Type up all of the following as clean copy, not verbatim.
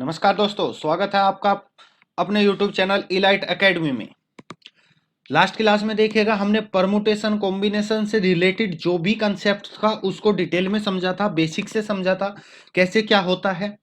नमस्कार दोस्तों, स्वागत है आपका अपने YouTube चैनल इलाइट एकेडमी में। लास्ट क्लास में देखिएगा हमने परमुटेशन कॉम्बिनेशन से रिलेटेड जो भी कंसेप्ट था उसको डिटेल में समझा था, बेसिक से समझा था कैसे क्या होता है।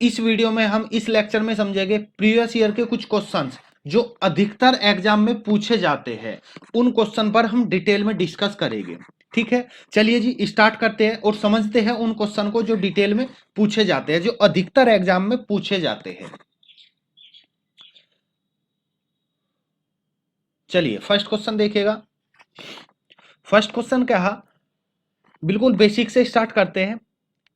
इस वीडियो में हम इस लेक्चर में समझेंगे प्रीवियस ईयर के कुछ क्वेश्चंस जो अधिकतर एग्जाम में पूछे जाते हैं, उन क्वेश्चन पर हम डिटेल में डिस्कस करेंगे। ठीक है, चलिए जी स्टार्ट करते हैं और समझते हैं उन क्वेश्चन को जो डिटेल में पूछे जाते हैं, जो अधिकतर एग्जाम में पूछे जाते हैं। चलिए फर्स्ट क्वेश्चन देखिएगा। फर्स्ट क्वेश्चन क्या है, बिल्कुल बेसिक से स्टार्ट करते हैं।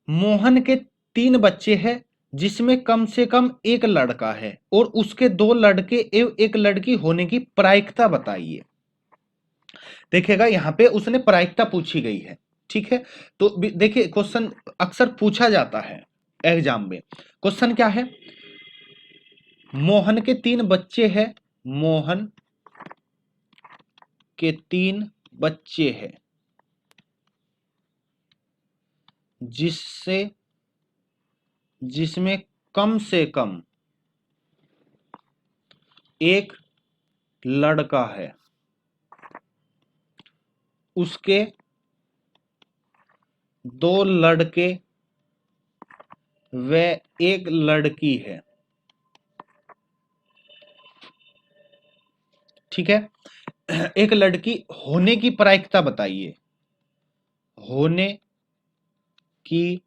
मोहन के 3 बच्चे हैं जिसमें कम से कम एक लड़का है और उसके 2 लड़के एवं एक लड़की होने की प्रायिकता बताइए। देखिएगा यहां पे उसने प्रायिकता पूछी गई है। ठीक है, तो देखिए क्वेश्चन अक्सर पूछा जाता है एग्जाम में। क्वेश्चन क्या है, मोहन के 3 बच्चे हैं, मोहन के 3 बच्चे हैं जिसमें कम से कम एक लड़का है, उसके 2 लड़के व एक लड़की है। ठीक है, एक लड़की होने की प्रायिकता बताइए, होने की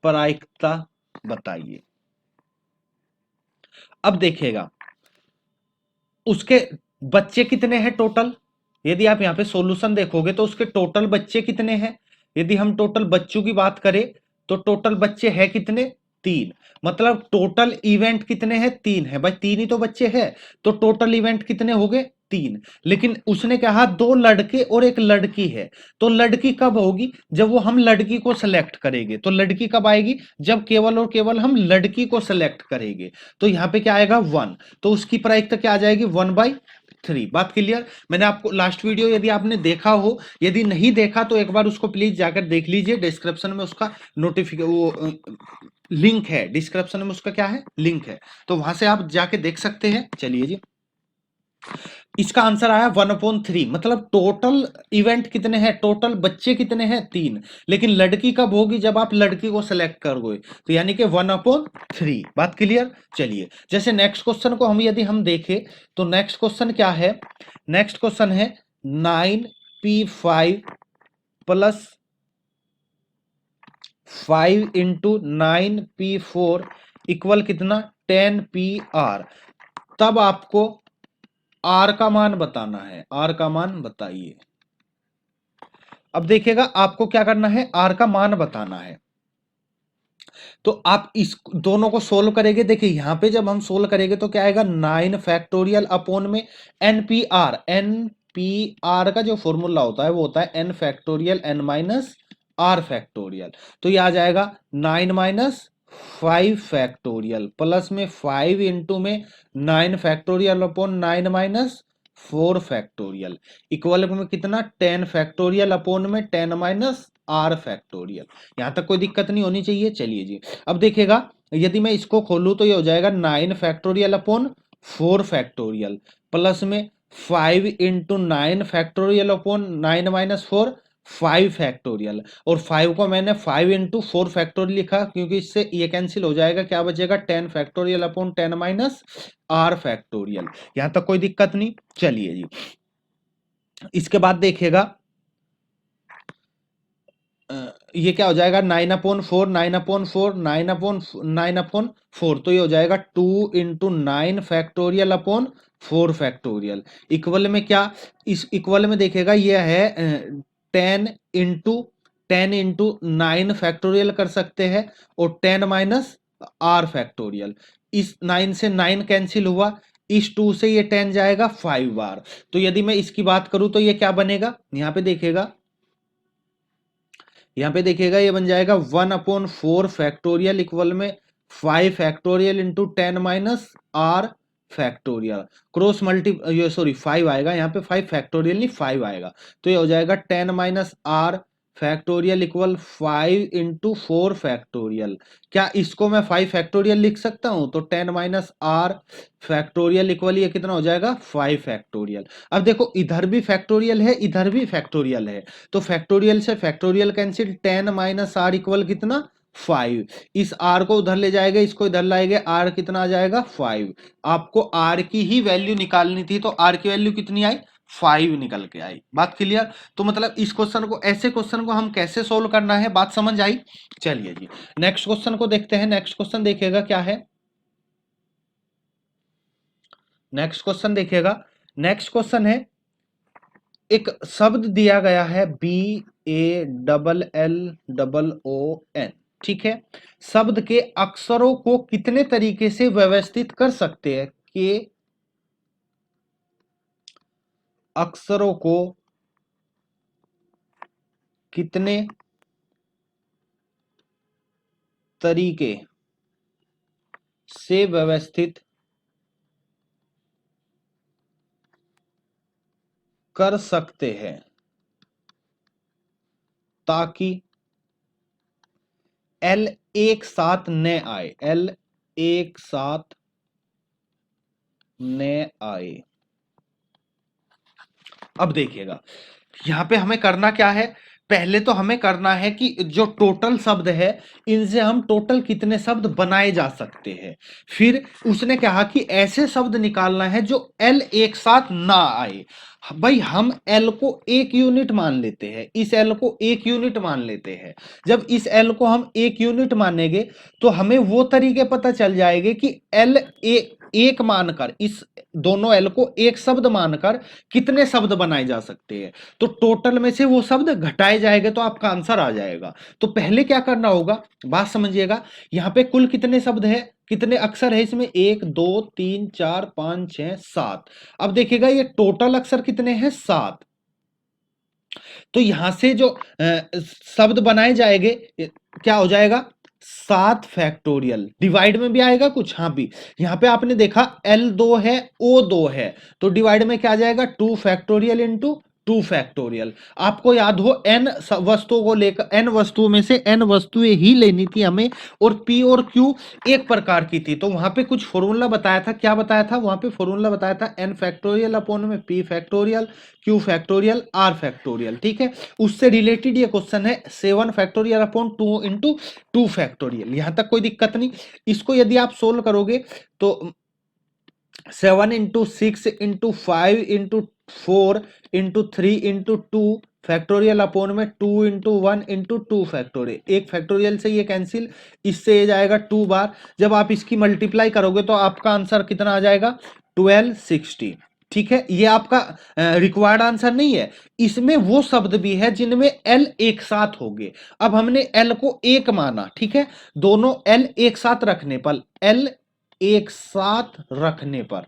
प्रायिकता बताइए। अब देखिएगा उसके बच्चे कितने हैं टोटल। यदि आप यहां पे सॉल्यूशन देखोगे तो उसके टोटल बच्चे कितने हैं। यदि हम टोटल बच्चों की बात करें तो टोटल बच्चे हैं कितने, 3। मतलब टोटल इवेंट कितने हैं, 3 है भाई, 3 ही तो बच्चे हैं, तो टोटल इवेंट कितने हो गए, 3। लेकिन उसने कहा 2 लड़के और एक लड़की है, तो लड़की कब होगी, जब वो हम लड़की को सिलेक्ट करेंगे। तो लड़की कब आएगी, जब केवल और केवल हम लड़की को सिलेक्ट करेंगे। तो यहां पे क्या आएगा, 1। तो उसकी प्रायिकता क्या आ जाएगी, 1/3। बात क्लियर। मैंने आपको लास्ट वीडियो यदि आपने देखा हो, यदि नहीं देखा तो एक बार उसको प्लीज जाकर देख लीजिए। डिस्क्रिप्शन में उसका लिंक है, डिस्क्रिप्शन में उसका क्या है, लिंक है, तो वहां से आप जाके देख सकते हैं। चलिए जी, इसका आंसर आया 1/3। मतलब टोटल इवेंट कितने हैं, टोटल बच्चे कितने हैं, 3। लेकिन लड़की कब होगी, जब आप लड़की को सेलेक्ट करोगे, तो यानी कि 1/3। बात क्लियर। चलिए जैसे नेक्स्ट क्वेश्चन को हम यदि हम देखें तो नेक्स्ट क्वेश्चन क्या है, नेक्स्ट क्वेश्चन है 9p5 plus 5 into 9p4 equal कितना, 10pr। तब आपको आर का मान बताना है, आर का मान बताइए। अब देखिएगा आपको क्या करना है, आर का मान बताना है। तो आप इस दोनों को सोल्व करेंगे। देखिए यहां पे जब हम सोल्व करेंगे तो क्या आएगा, 9 फैक्टोरियल अपॉन में एनपीआर। एनपीआर का जो फॉर्मूला होता है वो होता है N factorial N minus R factorial. तो ये आ जाएगा 9 माइनस 5 फैक्टोरियल प्लस में 5 इंटू में 9 factorial upon 9 minus 4 factorial equal में कितना, 10 फैक्टोरियल अपॉन में 10 माइनस आर फैक्टोरियल। यहां तक कोई दिक्कत नहीं होनी चाहिए। चलिए जी, अब देखिएगा यदि मैं इसको खोलूं तो ये हो जाएगा 9 फैक्टोरियल अपॉन 4 फैक्टोरियल प्लस में 5 into 9 factorial upon 9 minus 4 5 factorial. और 5 को मैंने 5 इंटू 4 फैक्टोरियल लिखा क्योंकि इससे ये कैंसिल हो जाएगा, क्या बचेगा, 10 factorial upon 10 minus R factorial. यहां तक कोई दिक्कत नहीं। चलिए जी, इसके बाद देखिएगा ये क्या हो जाएगा, 9/4, 9/4, 9/4। तो ये हो जाएगा 2 into 9 factorial upon 4 factorial equal में क्या, इस इक्वल में देखिएगा ये है 10 इंटू 9 फैक्टोरियल कर सकते हैं और 10 माइनस आर फैक्टोरियल। इस 9 से 9 कैंसिल हुआ, इस 2 से ये 10 जाएगा 5 बार। तो यदि मैं इसकी बात करूं तो ये क्या बनेगा, यहां पे देखिएगा, यहां पे देखिएगा ये बन जाएगा 1/4 फैक्टोरियल इक्वल में 5 factorial into 10 minus R factorial cross multi, ये सॉरी 5 आएगा यहाँ पे, 5 फैक्टोरियल नहीं 5 आएगा। तो ये हो जाएगा 10 minus R factorial equal 5 into 4 factorial. क्या इसको मैं 5 फैक्टोरियल लिख सकता हूं? तो 10 माइनस आर फैक्टोरियल इक्वल ये कितना हो जाएगा? 5 फैक्टोरियल। अब देखो इधर भी फैक्टोरियल है, इधर भी फैक्टोरियल है, तो फैक्टोरियल से factorial cancel, 10 minus R equal कितना? 5। इस आर को उधर ले जाएगा, इसको इधर लाएंगे, आर कितना आ जाएगा? 5। आपको आर की ही वैल्यू निकालनी थी, तो आर की वैल्यू कितनी आई? 5 निकल के आई। बात क्लियर? तो मतलब इस क्वेश्चन को, ऐसे क्वेश्चन को हम कैसे सोल्व करना है, बात समझ आई? चलिए जी नेक्स्ट क्वेश्चन को देखते हैं। नेक्स्ट क्वेश्चन देखिएगा क्या है। नेक्स्ट क्वेश्चन देखिएगा। नेक्स्ट क्वेश्चन है, एक शब्द दिया गया है BALLLON, ठीक है। शब्द के अक्षरों को कितने तरीके से व्यवस्थित कर सकते हैं? के अक्षरों को कितने तरीके से व्यवस्थित कर सकते हैं ताकि एल एक साथ न आए, एल एक साथ न आए। अब देखिएगा यहां पे हमें करना क्या है। पहले तो हमें करना है कि जो टोटल शब्द है इनसे हम टोटल कितने शब्द बनाए जा सकते हैं। फिर उसने कहा कि ऐसे शब्द निकालना है जो एल एक साथ ना आए। भाई हम एल को एक यूनिट मान लेते हैं, इस एल को एक यूनिट मान लेते हैं। जब इस एल को हम एक यूनिट मानेंगे तो हमें वो तरीके पता चल जाएंगे कि एल एक मानकर, इस दोनों एल को एक शब्द मानकर कितने शब्द बनाए जा सकते हैं। तो टोटल में से वो शब्द घटाए जाएंगे तो आपका आंसर आ जाएगा। तो पहले क्या करना होगा, बात समझिएगा। यहां पे कुल कितने शब्द है, कितने अक्षर है इसमें? 1 2 3 4 5 6 7। अब देखिएगा ये टोटल अक्षर कितने हैं? 7। तो यहां से जो शब्द बनाए जाएंगे क्या हो जाएगा? 7 फैक्टोरियल। डिवाइड में भी आएगा कुछ, हाँ भी। यहां पे आपने देखा L2 है, O2 है, तो डिवाइड में क्या आ जाएगा? 2 फैक्टोरियल इंटू 2 फैक्टोरियल। आपको याद हो n वस्तुओं को लेकर, n वस्तुओं में से n वस्तुएं ही लेनी थी हमें, और p और q एक प्रकार की थी। तो वहां पे कुछ फॉर्मूला बताया था। क्या बताया था वहां पे? फॉर्मूला बताया था n फैक्टोरियल अपॉन में p factorial, q factorial, r factorial, ठीक है। उससे रिलेटेड ये क्वेश्चन है 7 फैक्टोरियल अपॉन 2 इंटू 2 फैक्टोरियल। यहां तक कोई दिक्कत नहीं। इसको यदि आप सोल्व करोगे तो 7 into 6 into 5 into 4 into 3 into 2 factorial upon में 2 इंटू 1 इंटू 2 फैक्टोरियल। एक फैक्टोरियल से ये कैंसिल, इससे ये जाएगा 2 बार। जब आप इसकी मल्टीप्लाई करोगे तो आपका आंसर कितना आ जाएगा? 1260, ठीक है। ये आपका रिक्वायर्ड आंसर नहीं है, इसमें वो शब्द भी है जिनमें एल एक साथ हो गए। अब हमने एल को एक माना, ठीक है। दोनों एल एक साथ रखने पर, एल एक साथ रखने पर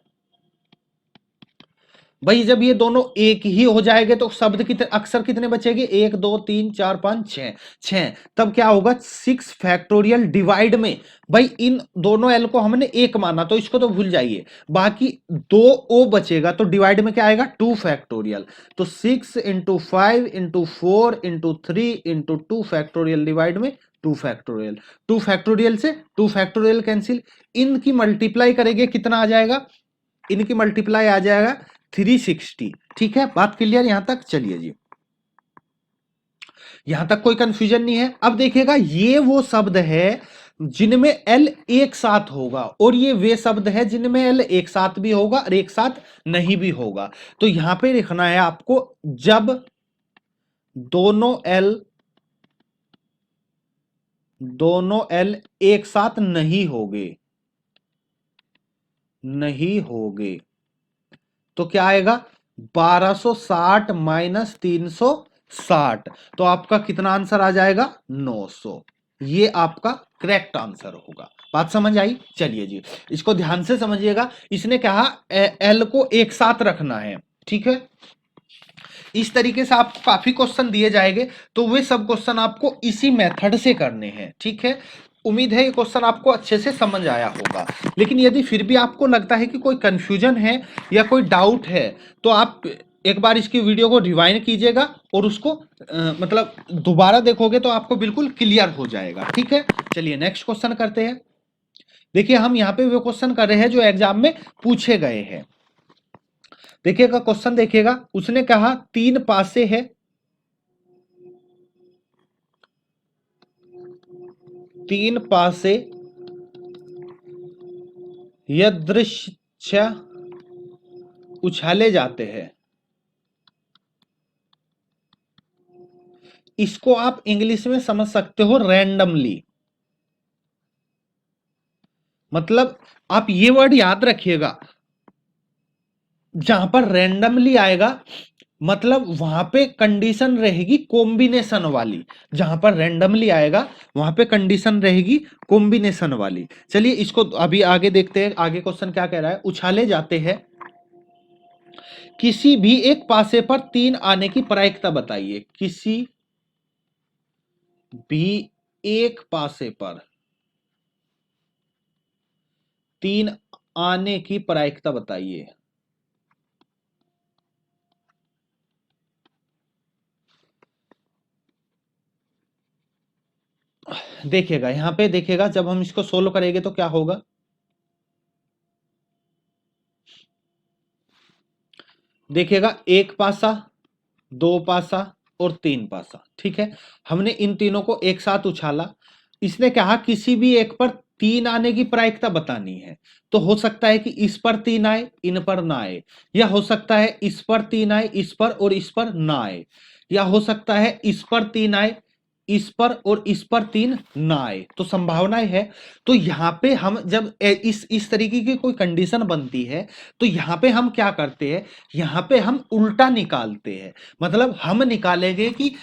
भाई जब ये दोनों एक ही हो जाएंगे तो शब्द कितने, अक्षर कितने बचेंगे? 1 2 3 4 5 6, 6। तब क्या होगा? 6 फैक्टोरियल डिवाइड में, भाई इन दोनों एल को हमने एक माना तो इसको तो भूल जाइए, बाकी 2 ओ बचेगा, तो डिवाइड में क्या आएगा? 2 फैक्टोरियल। तो 6 into 5 into 4 into 3 into 2 factorial divide में 2 फैक्टोरियल। 2 फैक्टोरियल से 2 फैक्टोरियल कैंसिल, इनकी मल्टीप्लाई करेंगे कितना आ जाएगा? इनकी मल्टीप्लाई आ जाएगा 360, ठीक है। बात क्लियर यहां तक? चलिए जी, यहां तक कोई कंफ्यूजन नहीं है। अब देखिएगा ये वो शब्द है जिनमें एल एक साथ होगा, और ये वे शब्द है जिनमें एल एक साथ भी होगा और एक साथ नहीं भी होगा। तो यहां पे लिखना है आपको, जब दोनों एल एक साथ नहीं होंगे, नहीं होंगे, तो क्या आएगा? 1260 माइनस 360, तो आपका कितना आंसर आ जाएगा? 900। ये आपका करेक्ट आंसर होगा। बात समझ आई? चलिए जी इसको ध्यान से समझिएगा। इसने कहा एल को एक साथ रखना है, ठीक है। इस तरीके से आपको काफी क्वेश्चन दिए जाएंगे, तो वे सब क्वेश्चन आपको इसी मेथड से करने हैं, ठीक है। उम्मीद है ये क्वेश्चन आपको अच्छे से समझ आया होगा। लेकिन यदि फिर भी आपको लगता है कि कोई कंफ्यूजन है या कोई डाउट है तो आप एक बार इसकी वीडियो को रिवाइंड कीजिएगा और उसको मतलब दोबारा देखोगे तो आपको बिल्कुल क्लियर हो जाएगा। ठीक है, चलिए नेक्स्ट क्वेश्चन करते हैं। देखिए हम यहाँ पे वो क्वेश्चन कर रहे हैं जो एग्जाम में पूछे गए हैं। देखिएगा क्वेश्चन, देखिएगा उसने कहा 3 पासे है, 3 पासे यादृच्छा उछाले जाते हैं। इसको आप इंग्लिश में समझ सकते हो रैंडमली। मतलब आप ये वर्ड याद रखिएगा, जहां पर रैंडमली आएगा मतलब वहां पे कंडीशन रहेगी कॉम्बिनेशन वाली। जहां पर रैंडमली आएगा वहां पे कंडीशन रहेगी कॉम्बिनेशन वाली। चलिए इसको अभी आगे देखते हैं, आगे क्वेश्चन क्या कह रहा है। उछाले जाते हैं, किसी भी एक पासे पर 3 आने की प्रायिकता बताइए। किसी भी एक पासे पर 3 आने की प्रायिकता बताइए। देखिएगा यहां पे, देखिएगा जब हम इसको सोल्व करेंगे तो क्या होगा। देखिएगा 1 पासा, 2 पासा और 3 पासा। ठीक है, हमने इन तीनों को एक साथ उछाला। इसने कहा किसी भी एक पर 3 आने की प्रायिकता बतानी है। तो हो सकता है कि इस पर 3 आए, इन पर ना आए, या हो सकता है इस पर 3 आए, इस पर और इस पर ना आए, या हो सकता है इस पर 3 आए, इस पर और इस पर 3 ना आए। तो संभावनाएं है। तो यहां पे हम जब इस तरीके की कोई कंडीशन बनती है तो यहां पे हम क्या करते हैं, यहां पे हम उल्टा निकालते हैं। मतलब हम निकालेंगे कि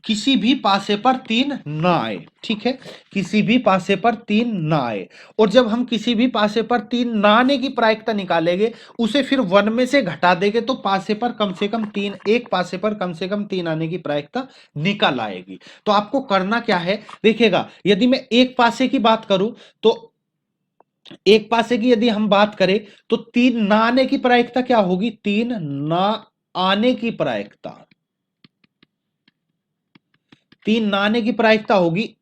किसी भी पासे पर 3 ना आए। ठीक है, किसी भी पासे पर 3 ना आए। और जब हम किसी भी पासे पर 3 ना आने की प्रायिकता निकालेंगे, उसे फिर 1 में से घटा देंगे तो पासे पर कम से कम 3, एक पासे पर कम से कम 3 आने की प्रायिकता निकल आएगी। तो आपको करना क्या है, देखिएगा यदि मैं एक पासे की बात करूं तो एक पासे की यदि हम बात करें तो 3 ना आने की प्रायिकता क्या होगी, 3 ना आने की प्रायिकता, 3 ना आने की प्रायिकता होगी।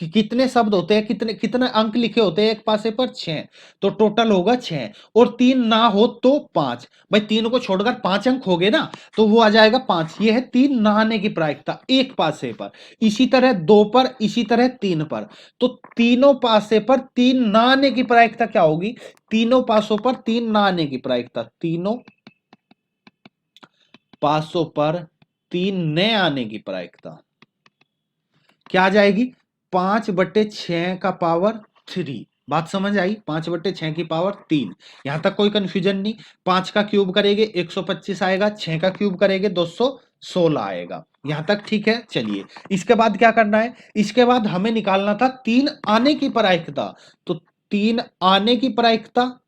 कितने शब्द होते हैं, कितने कितने अंक लिखे होते हैं एक पासे पर, 6। तो टोटल होगा 6, और 3 ना हो तो 5। भाई 3 को छोड़कर 5 अंक हो गए ना, तो वो आ जाएगा 5। ये है 3 ना आने की प्रायिकता एक पासे पर। इसी तरह 2 पर, इसी तरह 3 पर। तो तीनों पासे पर 3 ना आने की प्रायिकता क्या होगी, तीनों पासों पर 3 ना आने की प्रायिकता, तीनों पासों पर 3 नए आने की प्रायिकता क्या आ जाएगी, 5/6 का पावर 3। बात समझ आई, 5/6 की पावर 3। यहां तक कोई कंफ्यूजन नहीं। 5 का क्यूब करेंगे 125 आएगा, 6 का क्यूब करेंगे 216 आएगा। यहां तक ठीक है। चलिए इसके बाद क्या करना है, इसके बाद हमें निकालना था 3 आने की प्रायिकता। तो 3 आने की प्रायिकता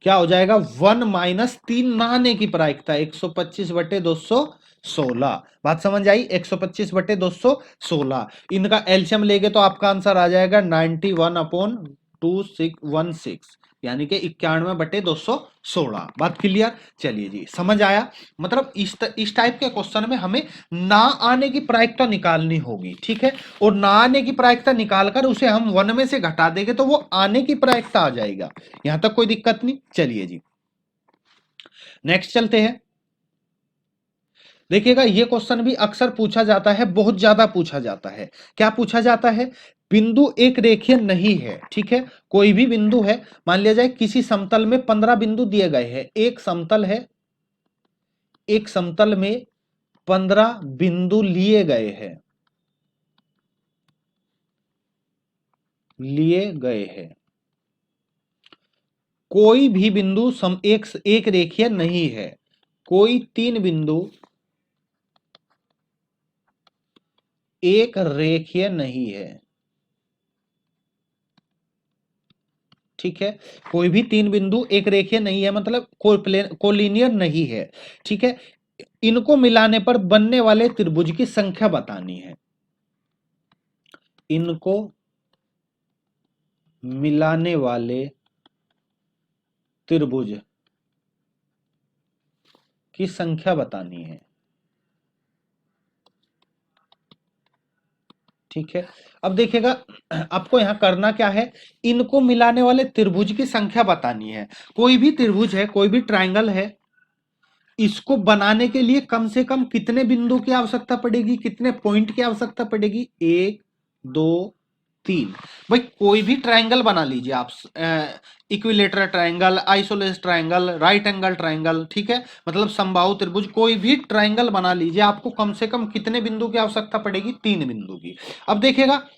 क्या हो जाएगा, 1 माइनस 3 ना आने की प्रायिकता, 125/216। बात समझ आई, 125/216। इनका एलसीएम लेंगे तो आपका आंसर आ जाएगा 91/2616, यानी कि 91/216। बात क्लियर। चलिए जी, समझ आया। मतलब इस टाइप के क्वेश्चन में हमें ना आने की प्रायिकता निकालनी होगी। ठीक है, और ना आने की प्रायिकता निकालकर उसे हम 1 में से घटा देंगे तो वो आने की प्रायिकता आ जाएगा। यहां तक कोई दिक्कत नहीं। चलिए जी नेक्स्ट चलते हैं। देखिएगा ये क्वेश्चन भी अक्सर पूछा जाता है, बहुत ज्यादा पूछा जाता है। क्या पूछा जाता है, बिंदु एक रेखीय नहीं है। ठीक है, कोई भी बिंदु है, मान लिया जाए किसी समतल में 15 बिंदु दिए गए हैं। एक समतल है, एक समतल में 15 बिंदु लिए गए हैं, लिए गए हैं। कोई भी बिंदु एक रेखीय नहीं है। कोई 3 बिंदु एक रेखीय नहीं है। ठीक है, कोई भी 3 बिंदु एक रेखीय नहीं है, मतलब कोलिनियर नहीं है। ठीक है, इनको मिलाने पर बनने वाले त्रिभुज की संख्या बतानी है। इनको मिलाने वाले त्रिभुज की संख्या बतानी है। ठीक है, अब देखिएगा आपको यहां करना क्या है, इनको मिलाने वाले त्रिभुज की संख्या बतानी है। कोई भी त्रिभुज है, कोई भी ट्रायंगल है, इसको बनाने के लिए कम से कम कितने बिंदु की आवश्यकता पड़ेगी, कितने पॉइंट की आवश्यकता पड़ेगी, 1 2 3। भाई कोई भी ट्रायंगल बना लीजिए आप, equilateral triangle, isosceles triangle, right angle triangle, ठीक है, मतलब समबाहु त्रिभुज, कोई भी ट्रायंगल बना लीजिए, आपको कम से कम कितने बिंदु की आवश्यकता पड़ेगी, 3 बिंदु की। अब देखिएगा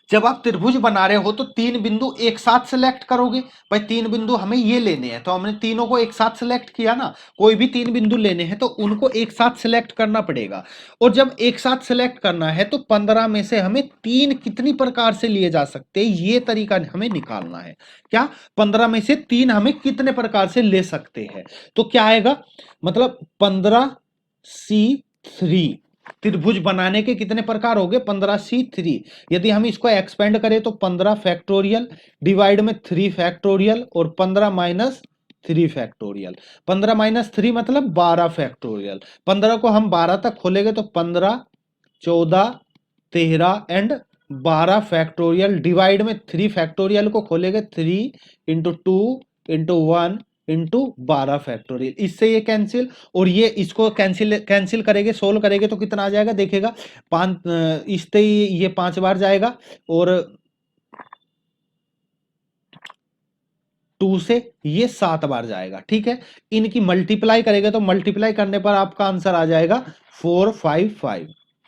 जब आप त्रिभुज बना रहे हो तो 3 बिंदु एक साथ सिलेक्ट करोगे। भाई 3 बिंदु हमें ये लेने हैं, तो हमने तीनों को एक साथ सिलेक्ट किया ना। कोई भी 3 बिंदु लेने हैं तो उनको एक साथ सिलेक्ट करना पड़ेगा। और जब एक साथ सिलेक्ट करना है तो 15 में से हमें 3 कितनी प्रकार से लिए जा सकते हैं, ये तरीका हमें निकालना है। क्या 15 में से 3 हमें कितने प्रकार से ले सकते हैं, तो क्या आएगा, मतलब 15C3। त्रिभुज बनाने के कितने प्रकार हो गए, 15C3। यदि हम इसको एक्सपेंड करें तो 15 फैक्टोरियल डिवाइड में 3 फैक्टोरियल और 15 माइनस 3 फैक्टोरियल। 15 माइनस 3 मतलब 12 फैक्टोरियल। 15 को हम 12 तक खोलेंगे तो 15 14 13 एंड 12 फैक्टोरियल डिवाइड में 3 फैक्टोरियल को खोलेंगे 3 इंटू 2 इंटू 1 इंटू 12 फैक्टोरियल। इससे ये कैंसिल, और ये इसको कैंसिल कैंसिल करेंगे, सोल्व करेंगे तो कितना आ जाएगा, देखिएगा 5, इससे ये 5 बार जाएगा और 2 से ये 7 बार जाएगा। ठीक है, इनकी मल्टीप्लाई करेंगे तो मल्टीप्लाई करने पर आपका आंसर आ जाएगा 455।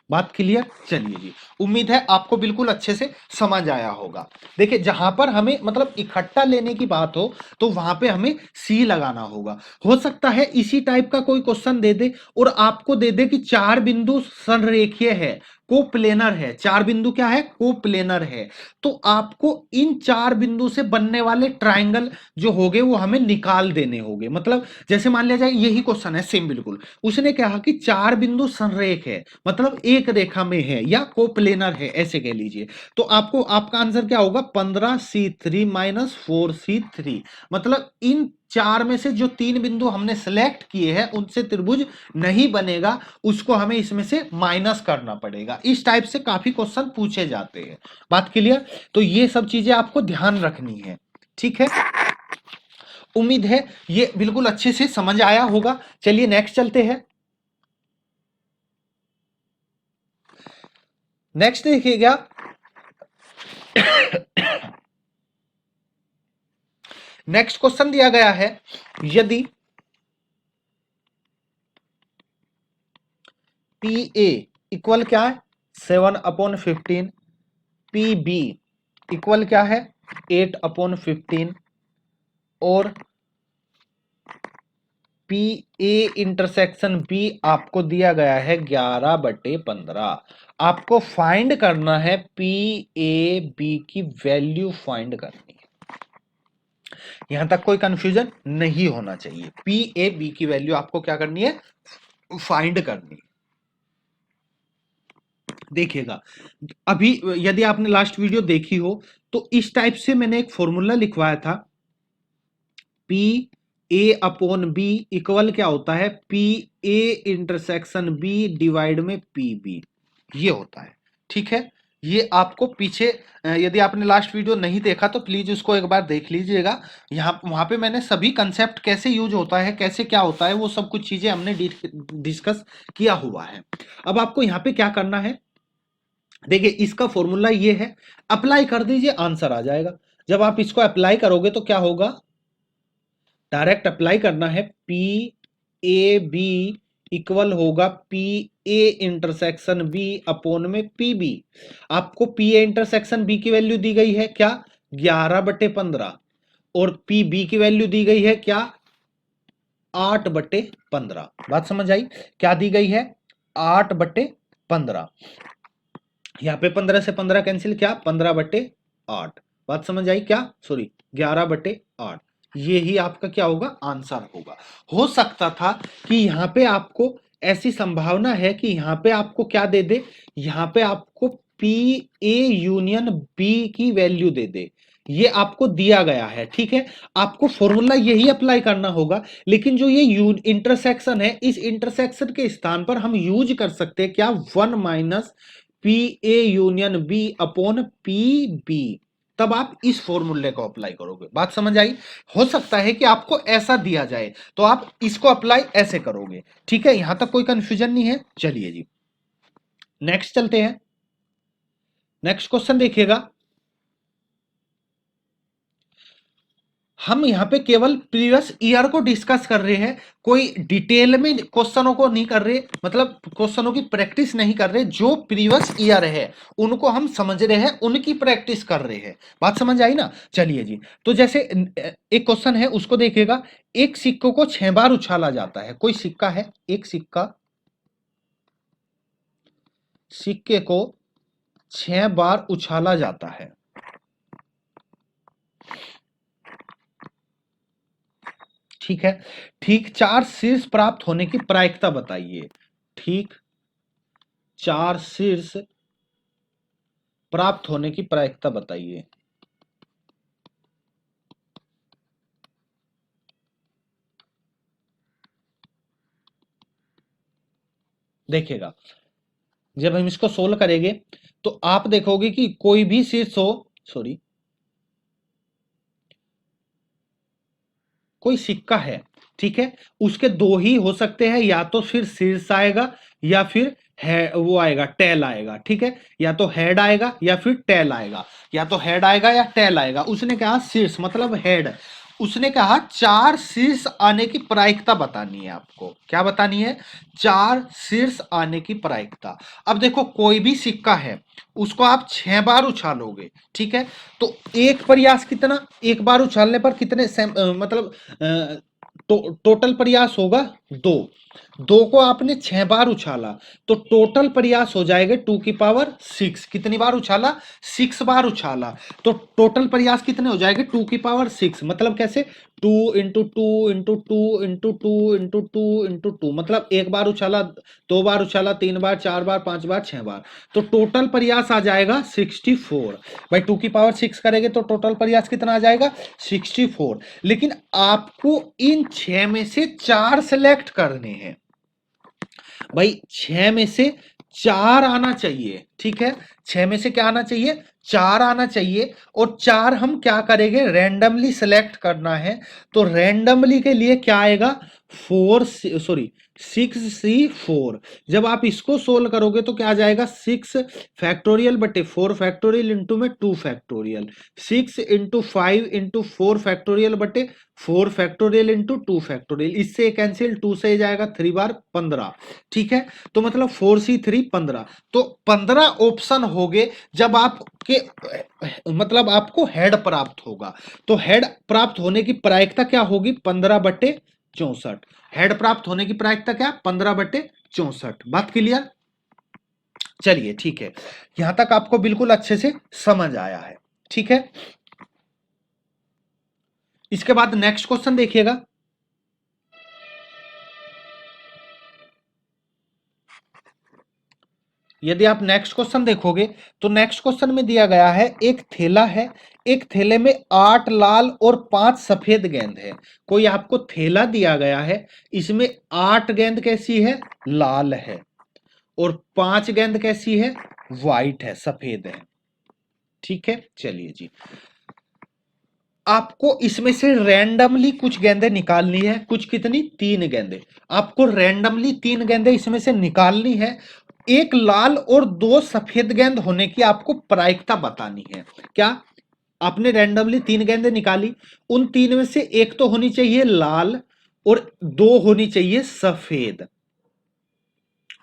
बात क्लियर, चलिए जी, उम्मीद है आपको बिल्कुल अच्छे से समझ आया होगा। देखिए जहां पर हमें मतलब इकट्ठा लेने की बात हो तो वहां पे हमें सी लगाना होगा। हो सकता है इसी टाइप का कोई क्वेश्चन दे दे और आपको दे दे कि 4 बिंदु संरेखीय है, कोप्लेनर है। 4 बिंदु क्या है, कोप्लेनर है। तो आपको इन 4 बिंदु से बनने वाले ट्राइंगल जो होंगे वो हमें निकाल देने होंगे। मतलब जैसे मान लिया जाए यही क्वेश्चन है सेम बिल्कुल, उसने कहा कि 4 बिंदु संरेख है, मतलब एक रेखा में है या कोप्लेनर है, ऐसे कह लीजिए। तो आपको आपका आंसर क्या होगा, 15C3 माइनस 4C3। मतलब इन 4 में से जो 3 बिंदु हमने सिलेक्ट किए हैं उनसे त्रिभुज नहीं बनेगा, उसको हमें इसमें से माइनस करना पड़ेगा। इस टाइप से काफी क्वेश्चन पूछे जाते हैं। बात क्लियर, तो ये सब चीजें आपको ध्यान रखनी है। ठीक है, उम्मीद है ये बिल्कुल अच्छे से समझ आया होगा। चलिए नेक्स्ट चलते हैं। नेक्स्ट देखिएगा नेक्स्ट क्वेश्चन दिया गया है, यदि पी ए इक्वल क्या है 7/15, पी बी इक्वल क्या है 8/15 और पी ए इंटरसेक्शन बी आपको दिया गया है 11/15। आपको फाइंड करना है पी ए बी की वैल्यू फाइंड करनी है। यहां तक कोई कंफ्यूजन नहीं होना चाहिए। पी ए बी की वैल्यू आपको क्या करनी है, फाइंड करनी है। देखिएगा अभी यदि आपने लास्ट वीडियो देखी हो तो इस टाइप से मैंने एक फॉर्मूला लिखवाया था, P A upon B equal क्या होता है, P A intersection B divide में पी बी, ये होता है। ठीक है, ये आपको पीछे यदि आपने लास्ट वीडियो नहीं देखा तो प्लीज उसको एक बार देख लीजिएगा। यहाँ वहां पे मैंने सभी कंसेप्ट कैसे यूज होता है, कैसे क्या होता है, वो सब कुछ चीजें हमने डिस्कस किया हुआ है। अब आपको यहाँ पे क्या करना है, देखिए इसका फॉर्मूला ये है, अप्लाई कर दीजिए आंसर आ जाएगा। जब आप इसको अप्लाई करोगे तो क्या होगा, डायरेक्ट अप्लाई करना है, पी ए बी इक्वल होगा P A intersection B upon में पी बी। आपको पी ए इंटरसेक्शन बी की वैल्यू दी गई है क्या 11/15 और पी बी की वैल्यू दी गई है क्या 8/15। बात समझ आई, क्या दी गई है 8/15। यहां पे 15 से 15 कैंसिल, क्या 15/8। बात समझ आई क्या, सॉरी 11/8। ये ही आपका क्या होगा, आंसर होगा। हो सकता था कि यहां पे आपको ऐसी संभावना है कि यहां पे आपको क्या दे दे, यहां पे आपको पी ए यूनियन बी की वैल्यू दे दे, ये आपको दिया गया है, ठीक है। आपको फॉर्मूला यही अप्लाई करना होगा, लेकिन जो ये इंटरसेक्शन है, इस इंटरसेक्शन के स्थान पर हम यूज कर सकते हैं क्या, 1 minus P A union B upon P B. तब आप इस फॉर्मूले को अप्लाई करोगे। बात समझ आई? हो सकता है कि आपको ऐसा दिया जाए तो आप इसको अप्लाई ऐसे करोगे, ठीक है। यहां तक कोई कंफ्यूजन नहीं है। चलिए जी नेक्स्ट चलते हैं। नेक्स्ट क्वेश्चन देखिएगा। हम यहां पे केवल प्रीवियस ईयर को डिस्कस कर रहे हैं, कोई डिटेल में क्वेश्चनों को नहीं कर रहे, मतलब क्वेश्चनों की प्रैक्टिस नहीं कर रहे। जो प्रीवियस ईयर है उनको हम समझ रहे हैं, उनकी प्रैक्टिस कर रहे हैं। बात समझ आई ना? चलिए जी, तो जैसे एक क्वेश्चन है उसको देखिएगा। एक सिक्कों को 6 बार उछाला जाता है। कोई सिक्का है, एक सिक्के को 6 बार उछाला जाता है, ठीक है। ठीक 4 शीर्ष प्राप्त होने की प्रायिकता बताइए। ठीक 4 शीर्ष प्राप्त होने की प्रायिकता बताइए। देखिएगा, जब हम इसको सोल्व करेंगे तो आप देखोगे कि कोई भी शीर्ष हो, सॉरी, कोई सिक्का है, ठीक है, उसके दो ही हो सकते हैं, या तो फिर शीर्ष आएगा या फिर है वो आएगा टेल आएगा, ठीक है। या तो हेड आएगा या फिर टेल आएगा, या तो हेड आएगा या टेल आएगा। उसने कहा शीर्ष मतलब हेड। उसने कहा 4 शीर्ष आने की प्रायिकता बतानी है आपको। क्या बतानी है? 4 शीर्ष आने की प्रायिकता। अब देखो कोई भी सिक्का है, उसको आप 6 बार उछालोगे, ठीक है। तो एक प्रयास कितना, एक बार उछालने पर कितने मतलब टोटल प्रयास होगा 2। 2 को आपने 6 बार उछाला तो टोटल प्रयास हो जाएगा 2 की पावर 6। कितनी बार उछाला? 6 बार उछाला, तो टोटल प्रयास कितने हो जाएंगे? 2 की पावर 6। मतलब कैसे? 2 into 2 into 2 into 2 into 2 into 2, मतलब एक बार उछाला, 2 बार उछाला, 3 बार, 4 बार, 5 बार, 6 बार, तो टोटल प्रयास आ जाएगा 64। भाई 2 की पावर 6 करेंगे तो टोटल प्रयास कितना आ जाएगा? 64। लेकिन आपको इन 6 में से 4 सेलेक्ट करने हैं। भाई 6 में से 4 आना चाहिए, ठीक है। 6 में से क्या आना चाहिए? 4 आना चाहिए। और 4 हम क्या करेंगे? रैंडमली सेलेक्ट करना है। तो रैंडमली के लिए क्या आएगा? 6C4। जब आप इसको सोल्व करोगे तो क्या आ जाएगा? 6 फैक्टोरियल बटे 4 फैक्टोरियल इंटू में 2 फैक्टोरियल, 6 इंटू 5 इंटू 4 फैक्टोरियल बटे 4 फैक्टोरियल इंटू 2 फैक्टोरियल। इससे कैंसिल, 2 से जाएगा 3 बार 15, ठीक है। तो मतलब 4C3 15। तो 15 ऑप्शन हो गए। जब आपके मतलब आपको हेड प्राप्त होगा, तो हेड प्राप्त होने की प्रायिकता क्या होगी? 15 बटे 64। हेड प्राप्त होने की प्रायिकता क्या? 15 बटे 64। बात क्लियर? चलिए ठीक है, यहां तक आपको बिल्कुल अच्छे से समझ आया है, ठीक है। इसके बाद नेक्स्ट क्वेश्चन देखिएगा। यदि आप नेक्स्ट क्वेश्चन देखोगे तो नेक्स्ट क्वेश्चन में दिया गया है एक थैला है, एक थैले में 8 लाल और 5 सफेद गेंद है। कोई आपको थैला दिया गया है, इसमें 8 गेंद कैसी है? लाल है, और 5 गेंद कैसी है? वाइट है, सफेद है, ठीक है। चलिए जी, आपको इसमें से रैंडमली कुछ गेंदें निकालनी है। कुछ कितनी? 3 गेंदें। आपको रैंडमली 3 गेंदें इसमें से निकालनी है। एक लाल और 2 सफेद गेंद होने की आपको प्रायिकता बतानी है। क्या? आपने रैंडमली 3 गेंदें निकाली, उन 3 में से एक तो होनी चाहिए लाल और 2 होनी चाहिए सफेद।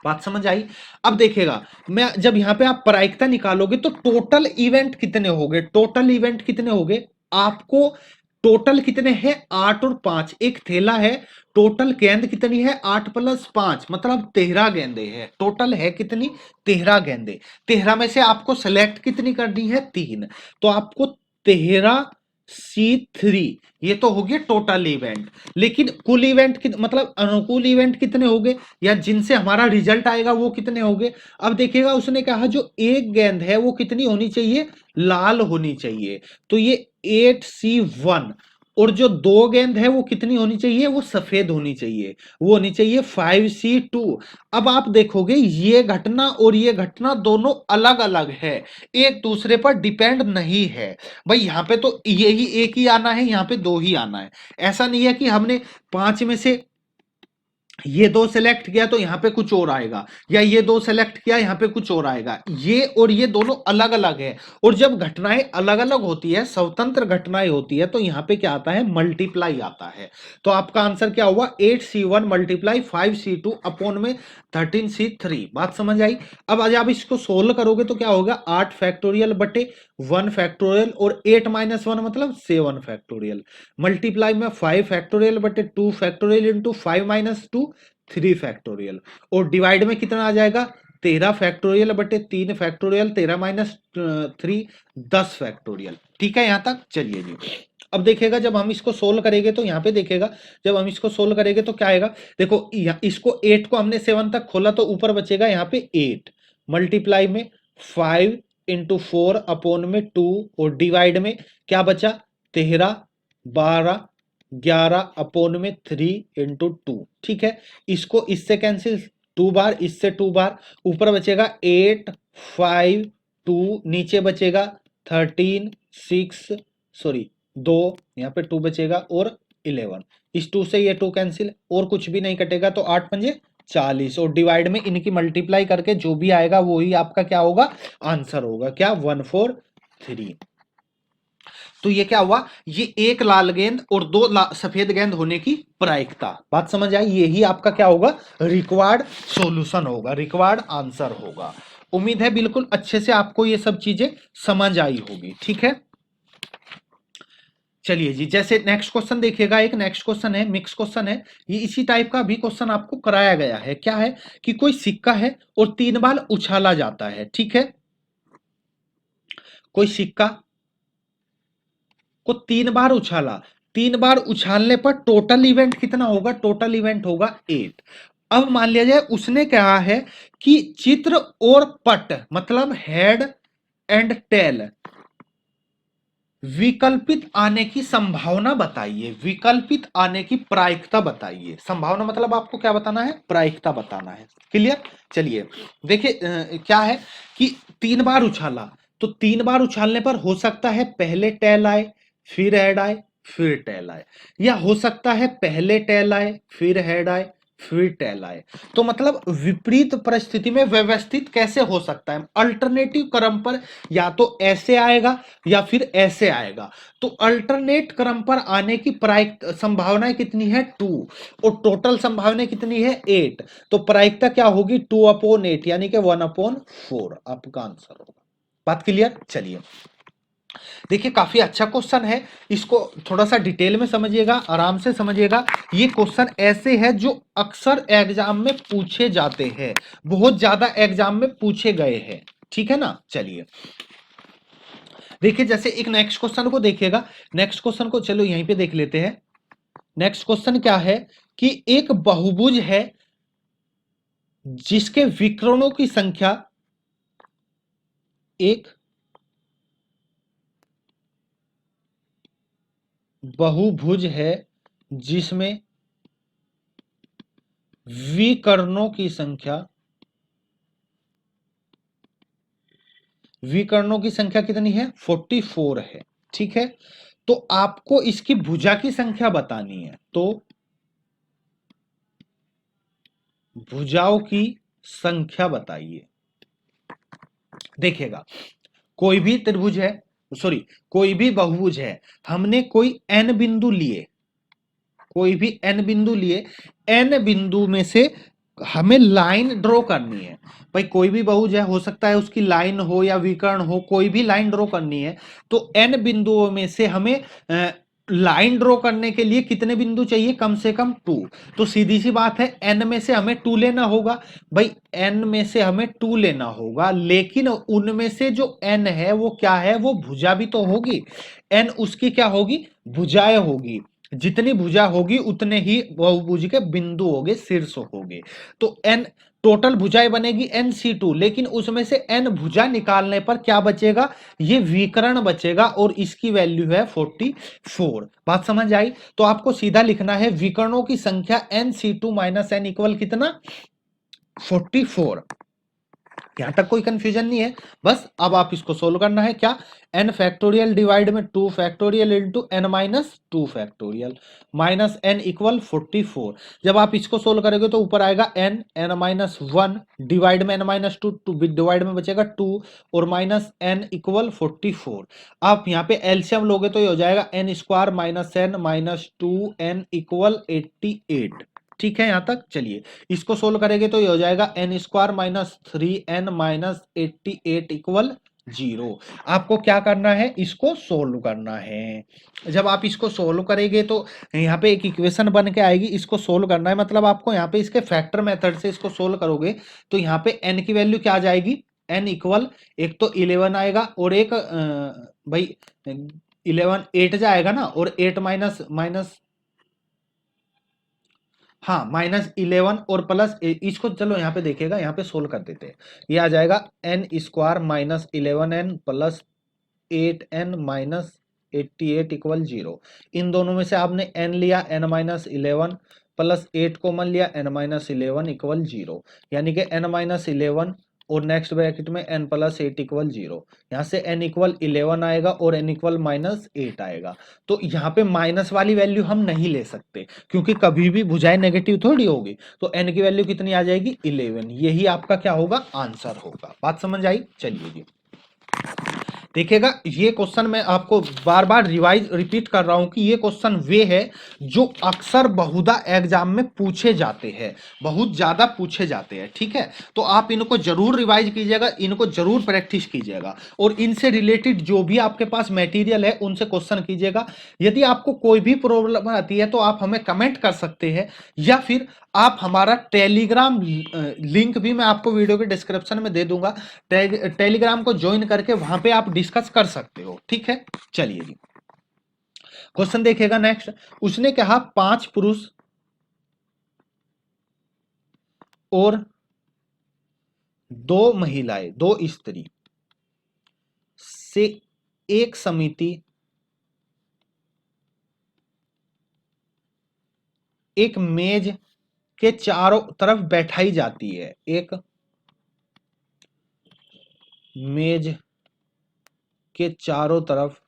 बात समझ आई? अब देखिएगा, मैं जब यहां पे आप प्रायिकता निकालोगे तो टोटल इवेंट कितने हो गए? टोटल इवेंट कितने हो गए आपको? टोटल कितने हैं? 8 और 5। एक थैला है, टोटल गेंद कितनी है? 8 प्लस 5 मतलब 13 गेंदे हैं। टोटल है कितनी? 13 गेंदे। 13 में से आपको सेलेक्ट कितनी करनी है? 3। तो आपको 13 C3, ये तो हो गया टोटल इवेंट। लेकिन कुल इवेंट मतलब अनुकूल इवेंट कितने हो गए, या जिनसे हमारा रिजल्ट आएगा वो कितने हो गए। अब देखिएगा उसने कहा जो एक गेंद है वो कितनी होनी चाहिए, लाल होनी चाहिए, तो ये 8C1। और जो दो गेंद है वो कितनी होनी चाहिए, वो सफेद होनी चाहिए, वो होनी चाहिए 5C2। अब आप देखोगे ये घटना और ये घटना दोनों अलग अलग है, एक दूसरे पर डिपेंड नहीं है। भाई यहाँ पे तो यही एक ही आना है, यहाँ पे दो ही आना है। ऐसा नहीं है कि हमने पांच में से ये दो सेलेक्ट किया तो यहां पे कुछ और आएगा, या ये दो सेलेक्ट किया यहां पे कुछ और आएगा। ये और ये दोनों अलग अलग है। और जब घटनाएं अलग अलग होती है, स्वतंत्र घटनाएं होती है, तो यहां पे क्या आता है, मल्टीप्लाई आता है। तो आपका आंसर क्या हुआ, 8C1 मल्टीप्लाई 5C2 अपॉन में 13C3। बात समझ आई। अब आज आप इसको सोल्व करोगे तो क्या होगा, 8 फैक्टोरियल बटे 1 फैक्टोरियल, और 8 माइनस 1 मतलब 7 फैक्टोरियल, मल्टीप्लाई में 5 फैक्टोरियल बटे 2 फैक्टोरियल इंटू 5 माइनस 2 3 फैक्टोरियल, और डिवाइड में कितना आ जाएगा, 13 फैक्टोरियल बटे 3 फैक्टोरियल, 13 माइनस 3 10 फैक्टोरियल। ठीक है यहां तक, चलिए जी। अब देखेगा जब हम इसको सोल्व करेंगे तो यहाँ पे देखेगा, जब हम इसको सोल्व करेंगे तो क्या आएगा, देखो इसको 8 को हमने 7 तक खोला तो ऊपर बचेगा यहाँ पे 8, मल्टीप्लाई में 5 इंटू 4 अपॉन में 2, और डिवाइड में क्या बचा, 13 12 11 अपॉन में 3 इंटू 2। ठीक है, इसको इससे कैंसिल, 2 बार इससे 2 बार, ऊपर बचेगा 8 5 2, नीचे बचेगा 13 6 सॉरी 2, यहाँ पे 2 बचेगा, और 11, इस 2 से ये 2 कैंसिल, और कुछ भी नहीं कटेगा, तो 8 पंजे 40, और डिवाइड में इनकी मल्टीप्लाई करके जो भी आएगा वो ही आपका क्या होगा, आंसर होगा, क्या 143। तो ये क्या हुआ, ये एक लाल गेंद और दो सफेद गेंद होने की प्रायिकता। बात समझ आई, यही आपका क्या होगा, रिक्वायर्ड सॉल्यूशन होगा, रिक्वायर्ड आंसर होगा। उम्मीद है बिल्कुल अच्छे से आपको ये सब चीजें समझ आई होगी। ठीक है, चलिए जी, जैसे नेक्स्ट क्वेश्चन देखिएगा, एक नेक्स्ट क्वेश्चन है, मिक्स क्वेश्चन है, ये इसी टाइप का भी क्वेश्चन आपको कराया गया है। क्या है कि कोई सिक्का है और 3 बार उछाला जाता है। ठीक है, कोई सिक्का को 3 बार उछाला, 3 बार उछालने पर टोटल इवेंट कितना होगा, टोटल इवेंट होगा 8। अब मान लिया जाए उसने कहा है कि चित्र और पट मतलब हेड एंड टेल विकल्पित आने की संभावना बताइए, विकल्पित आने की प्रायिकता बताइए। संभावना मतलब आपको क्या बताना है, प्रायिकता बताना है। क्लियर, चलिए देखिए क्या है कि 3 बार उछाला, तो 3 बार उछालने पर हो सकता है पहले टेल आए फिर हेड आए फिर टेल आए, या हो सकता है पहले टेल आए फिर हेड आए फिर टेल आए। तो मतलब विपरीत परिस्थिति में व्यवस्थित कैसे हो सकता है, अल्टरनेटिव क्रम पर या तो ऐसे आएगा या फिर ऐसे आएगा। तो अल्टरनेट क्रम पर आने की प्रायिक संभावनाएं कितनी है, 2, और टोटल संभावना कितनी है, 8। तो प्रायिकता क्या होगी, 2/8 यानी कि 1/4 आपका आंसर होगा। बात क्लियर, चलिए देखिए काफी अच्छा क्वेश्चन है, इसको थोड़ा सा डिटेल में समझिएगा, आराम से समझिएगा। ये क्वेश्चन ऐसे है जो अक्सर एग्जाम में पूछे जाते हैं, बहुत ज्यादा एग्जाम में पूछे गए हैं। ठीक है ना, चलिए देखिए जैसे एक नेक्स्ट क्वेश्चन को देखिएगा, नेक्स्ट क्वेश्चन को चलो यहीं पे देख लेते हैं। नेक्स्ट क्वेश्चन क्या है कि एक बहुभुज है जिसके विकर्णों की संख्या, एक बहुभुज है जिसमें विकर्णों की संख्या, विकर्णों की संख्या कितनी है, 44 है। ठीक है, तो आपको इसकी भुजा की संख्या बतानी है, तो भुजाओं की संख्या बताइए। देखिएगा कोई भी त्रिभुज है, सॉरी कोई भी बहुभुज है, हमने कोई n बिंदु लिए, कोई भी n बिंदु लिए, n बिंदु में से हमें लाइन ड्रॉ करनी है। भाई कोई भी बहुभुज है, हो सकता है उसकी लाइन हो या विकर्ण हो, कोई भी लाइन ड्रॉ करनी है, तो n बिंदुओं में से हमें लाइन ड्रॉ करने के लिए कितने बिंदु चाहिए, कम से कम 2। तो सीधी सी बात है, n में से हमें 2 लेना होगा भाई, n में से हमें 2 लेना होगा, लेकिन उनमें से जो n है वो क्या है, वो भुजा भी तो होगी। n उसकी क्या होगी, भुजाएं होगी। जितनी भुजा होगी उतने ही बहुभुज के बिंदु होंगे, शीर्ष होंगे। तो n टोटल भुजाएं बनेगी NC2, लेकिन उसमें से n भुजा निकालने पर क्या बचेगा, ये विकर्ण बचेगा, और इसकी वैल्यू है 44। बात समझ आई? तो आपको सीधा लिखना है विकर्णों की संख्या NC2 माइनस n इक्वल कितना, 44। यहां तक कोई कंफ्यूजन नहीं है। बस अब आप इसको सोल्व करना है, क्या, n फैक्टोरियल डिवाइड में 2 factorial into n minus 2 factorial minus n equal 44। जब आप इसको सोल्व करोगे तो ऊपर आएगा n माइनस 1 डिवाइड में n माइनस 2, डिवाइड में बचेगा 2 और माइनस n इक्वल 44। आप यहाँ पे एलसीएम लोगे तो ये हो जाएगा n square minus n minus 2n equal 88। ठीक है, यहां तक। चलिए इसको सोल्व करेंगे तो ये हो जाएगा n square minus 3n minus 88 equal 0। आपको क्या करना है, इसको सोल्व करना है। जब आप इसको सोल्व करेंगे तो यहाँ पे एक इक्वेशन बन के आएगी, इसको सोल्व करना है, मतलब आपको यहाँ पे इसके फैक्टर मेथड से इसको सोल्व करोगे तो यहाँ पे n की वैल्यू क्या आ जाएगी, n इक्वल एक तो 11 आएगा और एक भाई 11 8 जाएगा ना, और 8 माइनस माइनस, हाँ माइनस 11 और प्लस, इसको चलो यहाँ पे देखेगा, यहाँ पे सोल्व कर देते हैं। ये आ जाएगा n square minus 11n plus 8n minus 88 equal 0। इन दोनों में से आपने n लिया, n माइनस 11 प्लस 8 कॉमन लिया, n माइनस 11 इक्वल 0, यानी कि n माइनस 11 और नेक्स्ट ब्रैकेट में n प्लस 8 इक्वल 0। यहाँ से n इक्वल 11 आएगा और n इक्वल माइनस 8 आएगा। तो यहाँ पे माइनस वाली वैल्यू हम नहीं ले सकते, क्योंकि कभी भी भुजाएं नेगेटिव थोड़ी होगी। तो n की वैल्यू कितनी आ जाएगी, 11। यही आपका क्या होगा, आंसर होगा। बात समझ आई? चलिए जी देखिएगा, ये क्वेश्चन मैं आपको बार बार रिपीट कर रहा हूं कि ये क्वेश्चन वे है जो अक्सर बहुधा एग्जाम में पूछे जाते हैं, बहुत ज्यादा पूछे जाते हैं। ठीक है, तो आप इनको जरूर रिवाइज कीजिएगा, इनको जरूर प्रैक्टिस कीजिएगा, और इनसे रिलेटेड जो भी आपके पास मटेरियल है उनसे क्वेश्चन कीजिएगा। यदि आपको कोई भी प्रॉब्लम आती है तो आप हमें कमेंट कर सकते हैं, या फिर आप हमारा टेलीग्राम लिंक भी मैं आपको वीडियो के डिस्क्रिप्शन में दे दूंगा, टेलीग्राम को ज्वाइन करके वहां पे आप डिस्कस कर सकते हो। ठीक है, चलिए जी क्वेश्चन देखेगा नेक्स्ट। उसने कहा 5 पुरुष और 2 महिलाएं, 2 स्त्री से एक समिति एक मेज के चारों तरफ बैठाई जाती है, एक मेज के चारों तरफ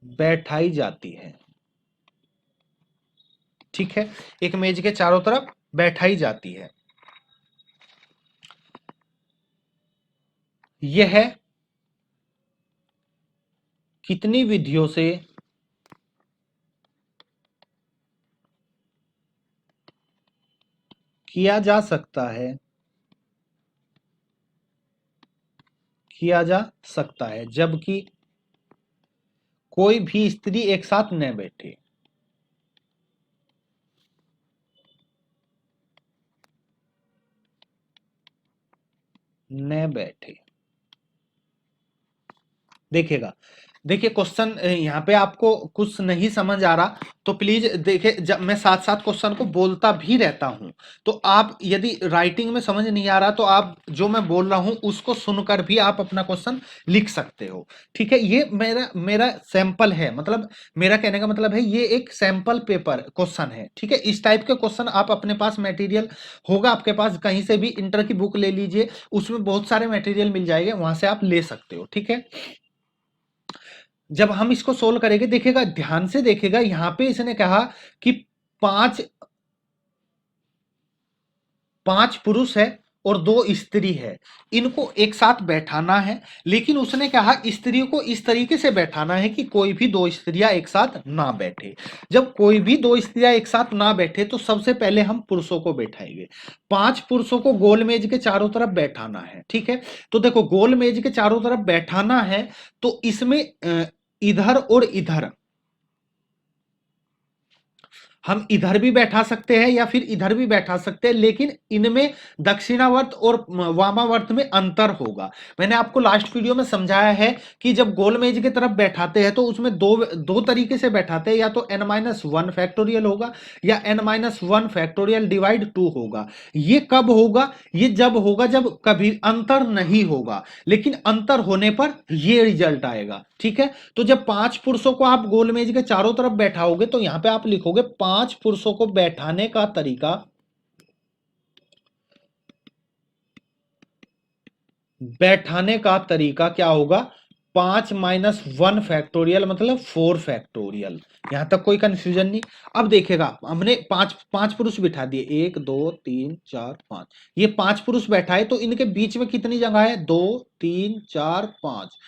बैठाई जाती है। ठीक है, एक मेज के चारों तरफ बैठाई जाती है। यह कितनी विधियों से किया जा सकता है, किया जा सकता है, जबकि कोई भी स्त्री एक साथ न बैठे। न बैठे। देखिएगा, देखिए क्वेश्चन यहाँ पे आपको कुछ नहीं समझ आ रहा तो प्लीज देखिए, जब मैं साथ साथ क्वेश्चन को बोलता भी रहता हूं, तो आप यदि राइटिंग में समझ नहीं आ रहा तो आप जो मैं बोल रहा हूं उसको सुनकर भी आप अपना क्वेश्चन लिख सकते हो। ठीक है, ये मेरा मेरा सैंपल है, मतलब मेरा कहने का मतलब है ये एक सैंपल पेपर क्वेश्चन है। ठीक है, इस टाइप के क्वेश्चन आप अपने पास मटेरियल होगा, आपके पास कहीं से भी इंटर की बुक ले लीजिए, उसमें बहुत सारे मटेरियल मिल जाएंगे, वहां से आप ले सकते हो। ठीक है, जब हम इसको सोल्व करेंगे, देखिएगा ध्यान से देखिएगा, यहां पे इसने कहा कि पांच पांच पुरुष है और दो स्त्री है, इनको एक साथ बैठाना है, लेकिन उसने कहा स्त्री को इस तरीके से बैठाना है कि कोई भी दो स्त्रियां एक साथ ना बैठे। जब कोई भी दो स्त्रियां एक साथ ना बैठे तो सबसे पहले हम पुरुषों को बैठाएंगे। 5 पुरुषों को गोल मेज के चारों तरफ बैठाना है, ठीक है। तो देखो गोल मेज के चारों तरफ बैठाना है, तो इसमें इधर और इधर हम इधर भी बैठा सकते हैं या फिर इधर भी बैठा सकते हैं, लेकिन इनमें दक्षिणावर्त और वामावर्त में अंतर होगा। मैंने आपको लास्ट वीडियो में समझाया है कि जब गोल मेज की तरफ बैठाते हैं तो उसमें दो तरीके से बैठाते हैं, या तो n-1 फैक्टोरियल होगा या n-1 फैक्टोरियल डिवाइड 2 होगा। ये कब होगा? ये जब होगा जब कभी अंतर नहीं होगा, लेकिन अंतर होने पर ये रिजल्ट आएगा, ठीक है। तो जब 5 पुरुषों को आप गोल मेज के चारों तरफ बैठाओगे तो यहां पे आप लिखोगे 5 पुरुषों को बैठाने का तरीका, क्या होगा? 5-1 फैक्टोरियल मतलब 4 फैक्टोरियल। यहां तक कोई कंफ्यूजन नहीं। अब देखिएगा, हमने पांच पुरुष बिठा दिए, 1 2 3 4 5। ये 5 पुरुष बैठाए तो इनके बीच में कितनी जगह है? 2 3 4 5।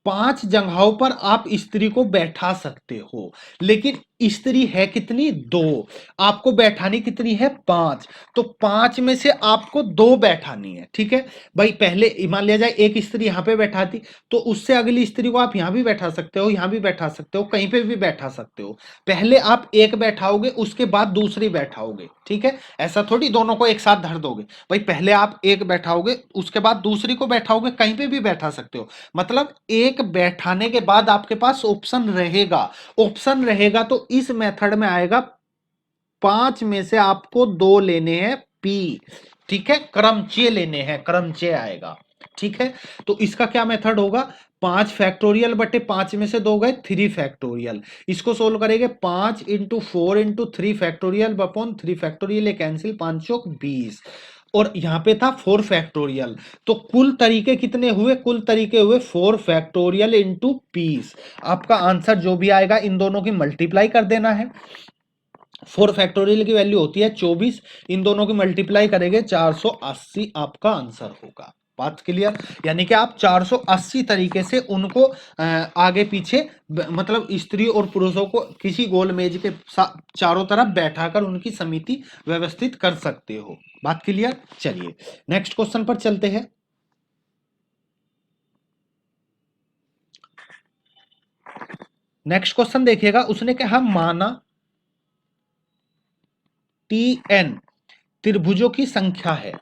5 जगहों पर आप स्त्री को बैठा सकते हो, लेकिन स्त्री है कितनी? 2। आपको बैठानी कितनी है? 5। तो 5 में से आपको 2 बैठानी है, ठीक है भाई। पहले मान लिया जाए एक स्त्री यहां पे बैठाती, तो उससे अगली स्त्री को आप यहां भी बैठा सकते हो, यहां भी बैठा सकते हो, कहीं पे भी बैठा सकते हो। पहले आप एक बैठाओगे, उसके बाद दूसरी बैठाओगे, ठीक है। ऐसा थोड़ी दोनों को एक साथ धर दोगे भाई। पहले आप एक बैठाओगे, उसके बाद दूसरी को बैठाओगे, कहीं पे भी बैठा सकते हो। मतलब एक बैठाने के बाद आपके पास ऑप्शन रहेगा। ऑप्शन रहेगा तो इस मेथड में आएगा 5 में से आपको 2 लेने हैं पी, ठीक है। क्रमचय लेने हैं, क्रमचय आएगा, ठीक है। तो इसका क्या मेथड होगा? 5 फैक्टोरियल बटे 5 में से 2 गए 3 फैक्टोरियल। इसको सोल्व करेंगे 5 into 4 into 3 factorial upon 3 factorial, ये कैंसिल, 5 चौक 20। और यहां पे था 4 फैक्टोरियल। तो कुल तरीके कितने हुए? कुल तरीके हुए 4 फैक्टोरियल इंटू पीस। आपका आंसर जो भी आएगा इन दोनों की मल्टीप्लाई कर देना है। 4 फैक्टोरियल की वैल्यू होती है 24, इन दोनों की मल्टीप्लाई करेंगे 480 आपका आंसर होगा। बात क्लियर? यानी कि आप 480 तरीके से उनको आगे पीछे मतलब स्त्री और पुरुषों को किसी गोल मेज के चारों तरफ बैठाकर उनकी समिति व्यवस्थित कर सकते हो। बात क्लियर? चलिए नेक्स्ट क्वेश्चन पर चलते हैं। नेक्स्ट क्वेश्चन देखिएगा, उसने कहा माना Tn त्रिभुजों की संख्या है।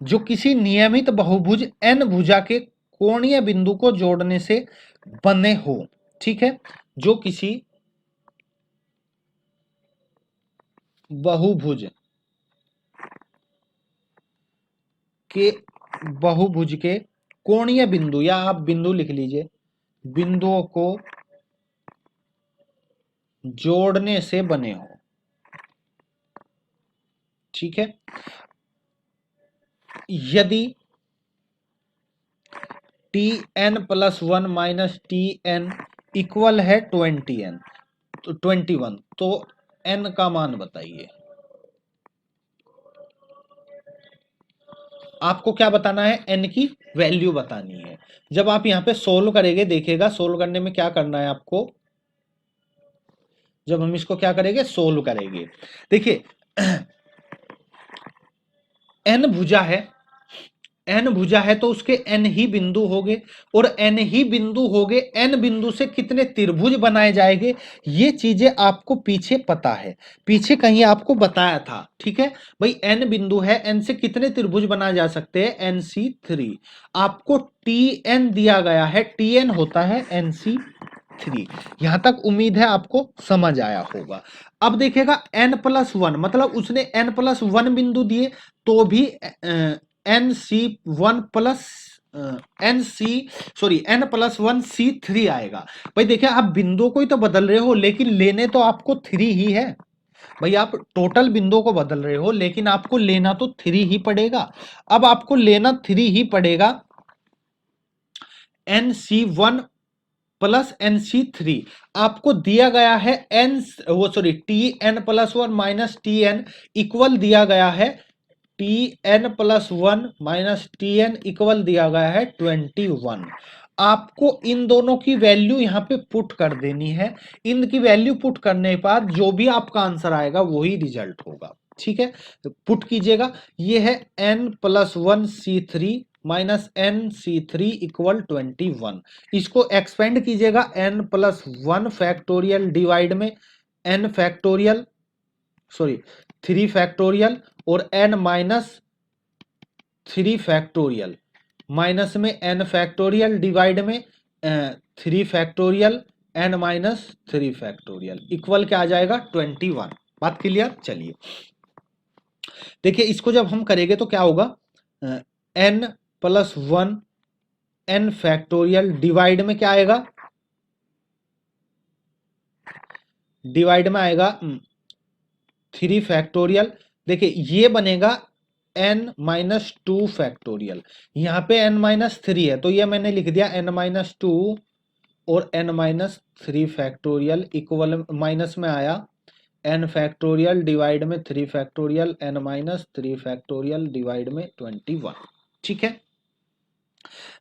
जो किसी नियमित बहुभुज n भुजा के कोणीय बिंदु को जोड़ने से बने हो, ठीक है। जो किसी बहुभुज के कोणीय बिंदु, या आप बिंदु लिख लीजिए, बिंदुओं को जोड़ने से बने हो, ठीक है। यदि Tn+1 माइनस Tn इक्वल है 20n, तो 21, तो n का मान बताइए। आपको क्या बताना है? n की वैल्यू बतानी है। जब आप यहां पे सोल्व करेंगे, देखिएगा सोल्व करने में क्या करना है आपको। जब हम इसको क्या करेंगे? सोल्व करेंगे, देखिए n भुजा है, n भुजा है तो उसके n ही बिंदु होंगे, और n ही बिंदु होंगे, n बिंदु से कितने त्रिभुज बनाए जाएंगे ये चीजें आपको पीछे पता है, पीछे कहीं आपको बताया था, ठीक है भाई। n बिंदु है, n से कितने त्रिभुज बनाए जा सकते हैं? NC3। आपको Tn दिया गया है, Tn होता है NC3। यहां तक उम्मीद है आपको समझ आया होगा। अब देखिएगा n+1 मतलब उसने n+1 बिंदु दिए तो भी n+1 C3 आएगा। भाई देखिए आप बिंदुओं को ही तो बदल रहे हो, लेकिन लेने तो आपको 3 ही है भाई। आप टोटल बिंदुओं को बदल रहे हो, लेकिन आपको लेना तो 3 ही पड़ेगा। अब आपको लेना 3 ही पड़ेगा। NC1 प्लस NC3 आपको दिया गया है TN+1 माइनस TN इक्वल दिया गया है TN+1 माइनस TN इक्वल दिया गया है 21। आपको इन दोनों की वैल्यू यहां पे पुट कर देनी है। इनकी वैल्यू पुट करने के बाद जो भी आपका आंसर आएगा वही रिजल्ट होगा। ठीक है, तो पुट कीजिएगा। ये है N+1C3 माइनस NC3 इक्वल 21। इसको एक्सपेंड कीजिएगा N+1 फैक्टोरियल डिवाइड में N फैक्टोरियल, सॉरी 3 फैक्टोरियल और N-3 फैक्टोरियल माइनस में N फैक्टोरियल डिवाइड में 3 फैक्टोरियल N-3 फैक्टोरियल इक्वल क्या आ जाएगा 21। बात क्लियर? चलिए देखिए, इसको जब हम करेंगे तो क्या होगा, N+1 N फैक्टोरियल डिवाइड में क्या आएगा, डिवाइड में आएगा 3 फैक्टोरियल। देखिए ये बनेगा N-2 फैक्टोरियल। यहाँ पे N-3 है तो ये मैंने लिख दिया N-2 और N-3 फैक्टोरियल इक्वल माइनस में आया N फैक्टोरियल डिवाइड में 3 फैक्टोरियल N-3 फैक्टोरियल डिवाइड में 21। ठीक है,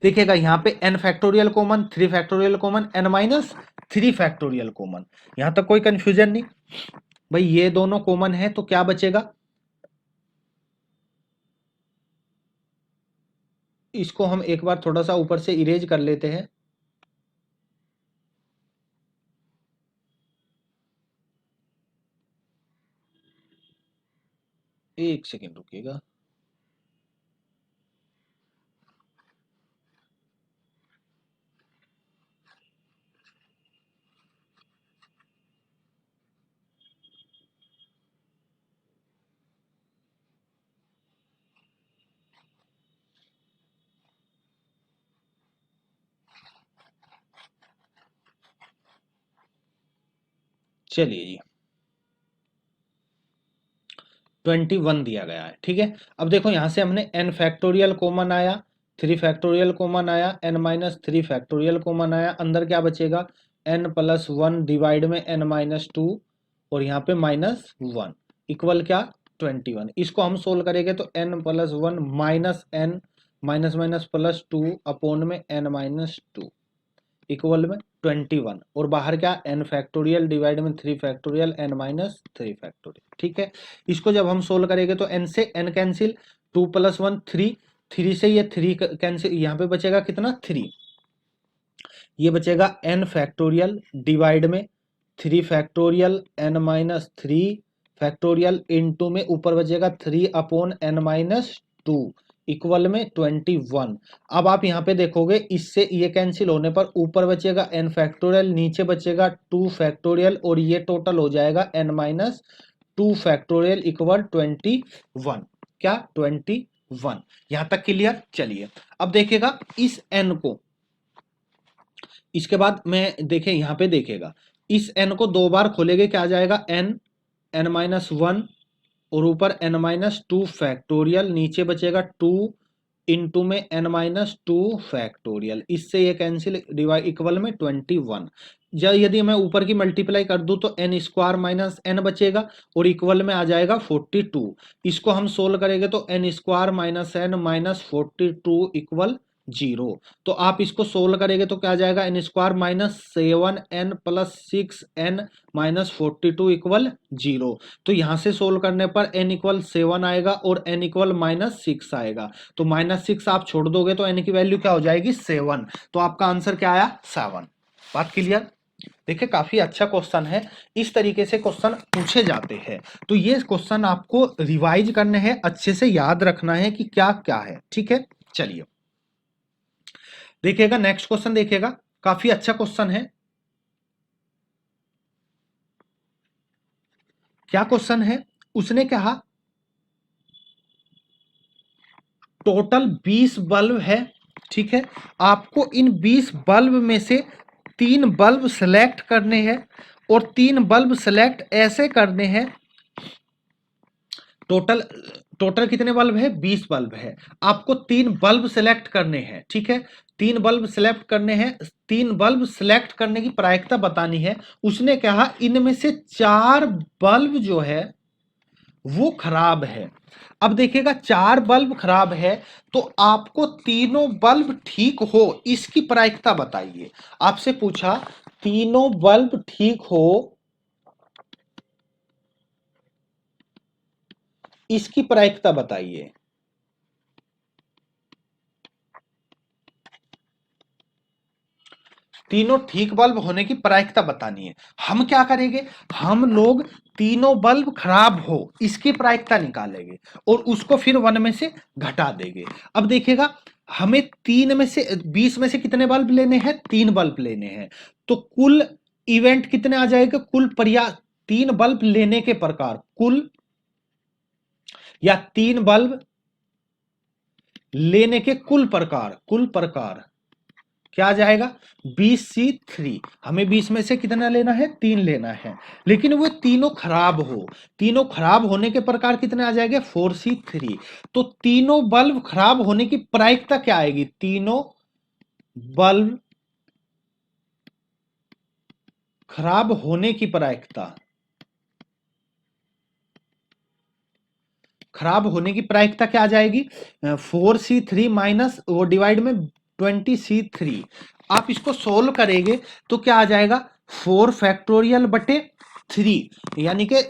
देखिएगा यहाँ पे N factorial common, 3 factorial common, N-3 factorial common. यहाँ तक कोई कंफ्यूजन नहीं भाई, ये दोनों कॉमन है तो क्या बचेगा, इसको हम एक बार थोड़ा सा ऊपर से इरेज कर लेते हैं। एक सेकेंड रुकिएगा। चलिए जी 21 दिया गया है। ठीक है, अब देखो यहां से हमने N फैक्टोरियल कॉमन आया, 3 फैक्टोरियल कॉमन आया, N-3 फैक्टोरियल कॉमन आया, अंदर क्या बचेगा N+1 डिवाइड में N-2 और यहाँ पे -1 इक्वल क्या 21। इसको हम सोल्व करेंगे तो N+1 minus N minus minus plus 2 upon में N-2 इक्वल में 21 और बाहर क्या N फैक्टोरियल डिवाइड में 3 फैक्टोरियल N-3 फैक्टोरियल। ठीक है, इसको जब हम सोल्व करेंगे तो N से N कैंसिल, 2 + 1 3, 3 से ये 3 कैंसिल, यहाँ पे बचेगा कितना 3, ये बचेगा N फैक्टोरियल डिवाइड में 3 फैक्टोरियल N-3 फैक्टोरियल इनटू में ऊपर बचेगा 3 अपॉन N-2 इक्वल में 21। अब आप यहाँ पे देखोगे इससे ये कैंसिल होने पर ऊपर बचेगा N फैक्टोरियल, नीचे बचेगा 2 फैक्टोरियल और ये टोटल हो जाएगा N-2 फैक्टोरियल इक्वल 21। क्या 21? यहां तक क्लियर? चलिए अब देखिएगा इस N को, इसके बाद मैं देखें यहाँ पे देखेगा इस N को 2 बार खोलेंगे क्या आ जाएगा N N-1 और ऊपर N-2 फैक्टोरियल, नीचे बचेगा 2 इंटू में N-2 फैक्टोरियल, इससे ये कैंसिल डिवाइड इक्वल में 21। जब यदि मैं ऊपर की मल्टीप्लाई कर दूं तो N² माइनस N बचेगा और इक्वल में आ जाएगा 42। इसको हम सोल्व करेंगे तो N² minus N minus 42 equal 0। तो आप इसको सोल्व करेंगे तो क्या आ जाएगा N² minus 7N plus 6N minus 42 equal 0। तो यहां से सोल्व करने पर N इक्वल 7 आएगा और N इक्वल -6 आएगा। तो -6 आप छोड़ दोगे तो N की वैल्यू क्या हो जाएगी 7। तो आपका आंसर क्या आया 7। बात क्लियर? देखिए काफी अच्छा क्वेश्चन है, इस तरीके से क्वेश्चन पूछे जाते हैं। तो ये क्वेश्चन आपको रिवाइज करने हैं, अच्छे से याद रखना है कि क्या क्या है। ठीक है, चलिए देखिएगा नेक्स्ट क्वेश्चन, देखिएगा काफी अच्छा क्वेश्चन है। क्या क्वेश्चन है, उसने कहा टोटल 20 बल्ब है। ठीक है, आपको इन 20 बल्ब में से 3 बल्ब सेलेक्ट करने हैं और 3 बल्ब सेलेक्ट ऐसे करने हैं टोटल टोटल कितने बल्ब है? 20 बल्ब है। आपको 3 बल्ब सेलेक्ट करने हैं, ठीक है, 3 बल्ब सेलेक्ट करने हैं। 3 बल्ब सेलेक्ट करने की प्रायिकता बतानी है। उसने कहा इनमें से 4 बल्ब जो है वो खराब है। अब देखिएगा 4 बल्ब खराब है तो आपको तीनों बल्ब ठीक हो इसकी प्रायिकता बताइए। आपसे पूछा तीनों बल्ब ठीक हो इसकी प्रायिकता बताइए। तीनों ठीक बल्ब होने की प्रायिकता बतानी है। हम क्या करेंगे? हम लोग तीनों बल्ब खराब हो इसकी प्रायिकता निकालेंगे और उसको फिर 1 में से घटा देंगे। अब देखिएगा हमें 3 में से 20 में से कितने बल्ब लेने हैं? 3 बल्ब लेने हैं। तो कुल इवेंट कितने आ जाएगा? कुल प्रयास 3 बल्ब लेने के प्रकार कुल, या 3 बल्ब लेने के कुल प्रकार क्या आ जाएगा? 20C3। हमें 20 में से कितना लेना है? 3 लेना है, लेकिन वो तीनों खराब हो। तीनों खराब होने के प्रकार कितने आ जाएंगे? 4C3। तो तीनों बल्ब खराब होने की प्रायिकता क्या आएगी? तीनों बल्ब खराब होने की प्रायिकता, खराब होने की प्रायिकता क्या आ जाएगी? 4C3 माइनस वो डिवाइड में 20C3। आप इसको सोल्व करेंगे तो क्या आ जाएगा? 4 फैक्टोरियल बटे 3, यानी कि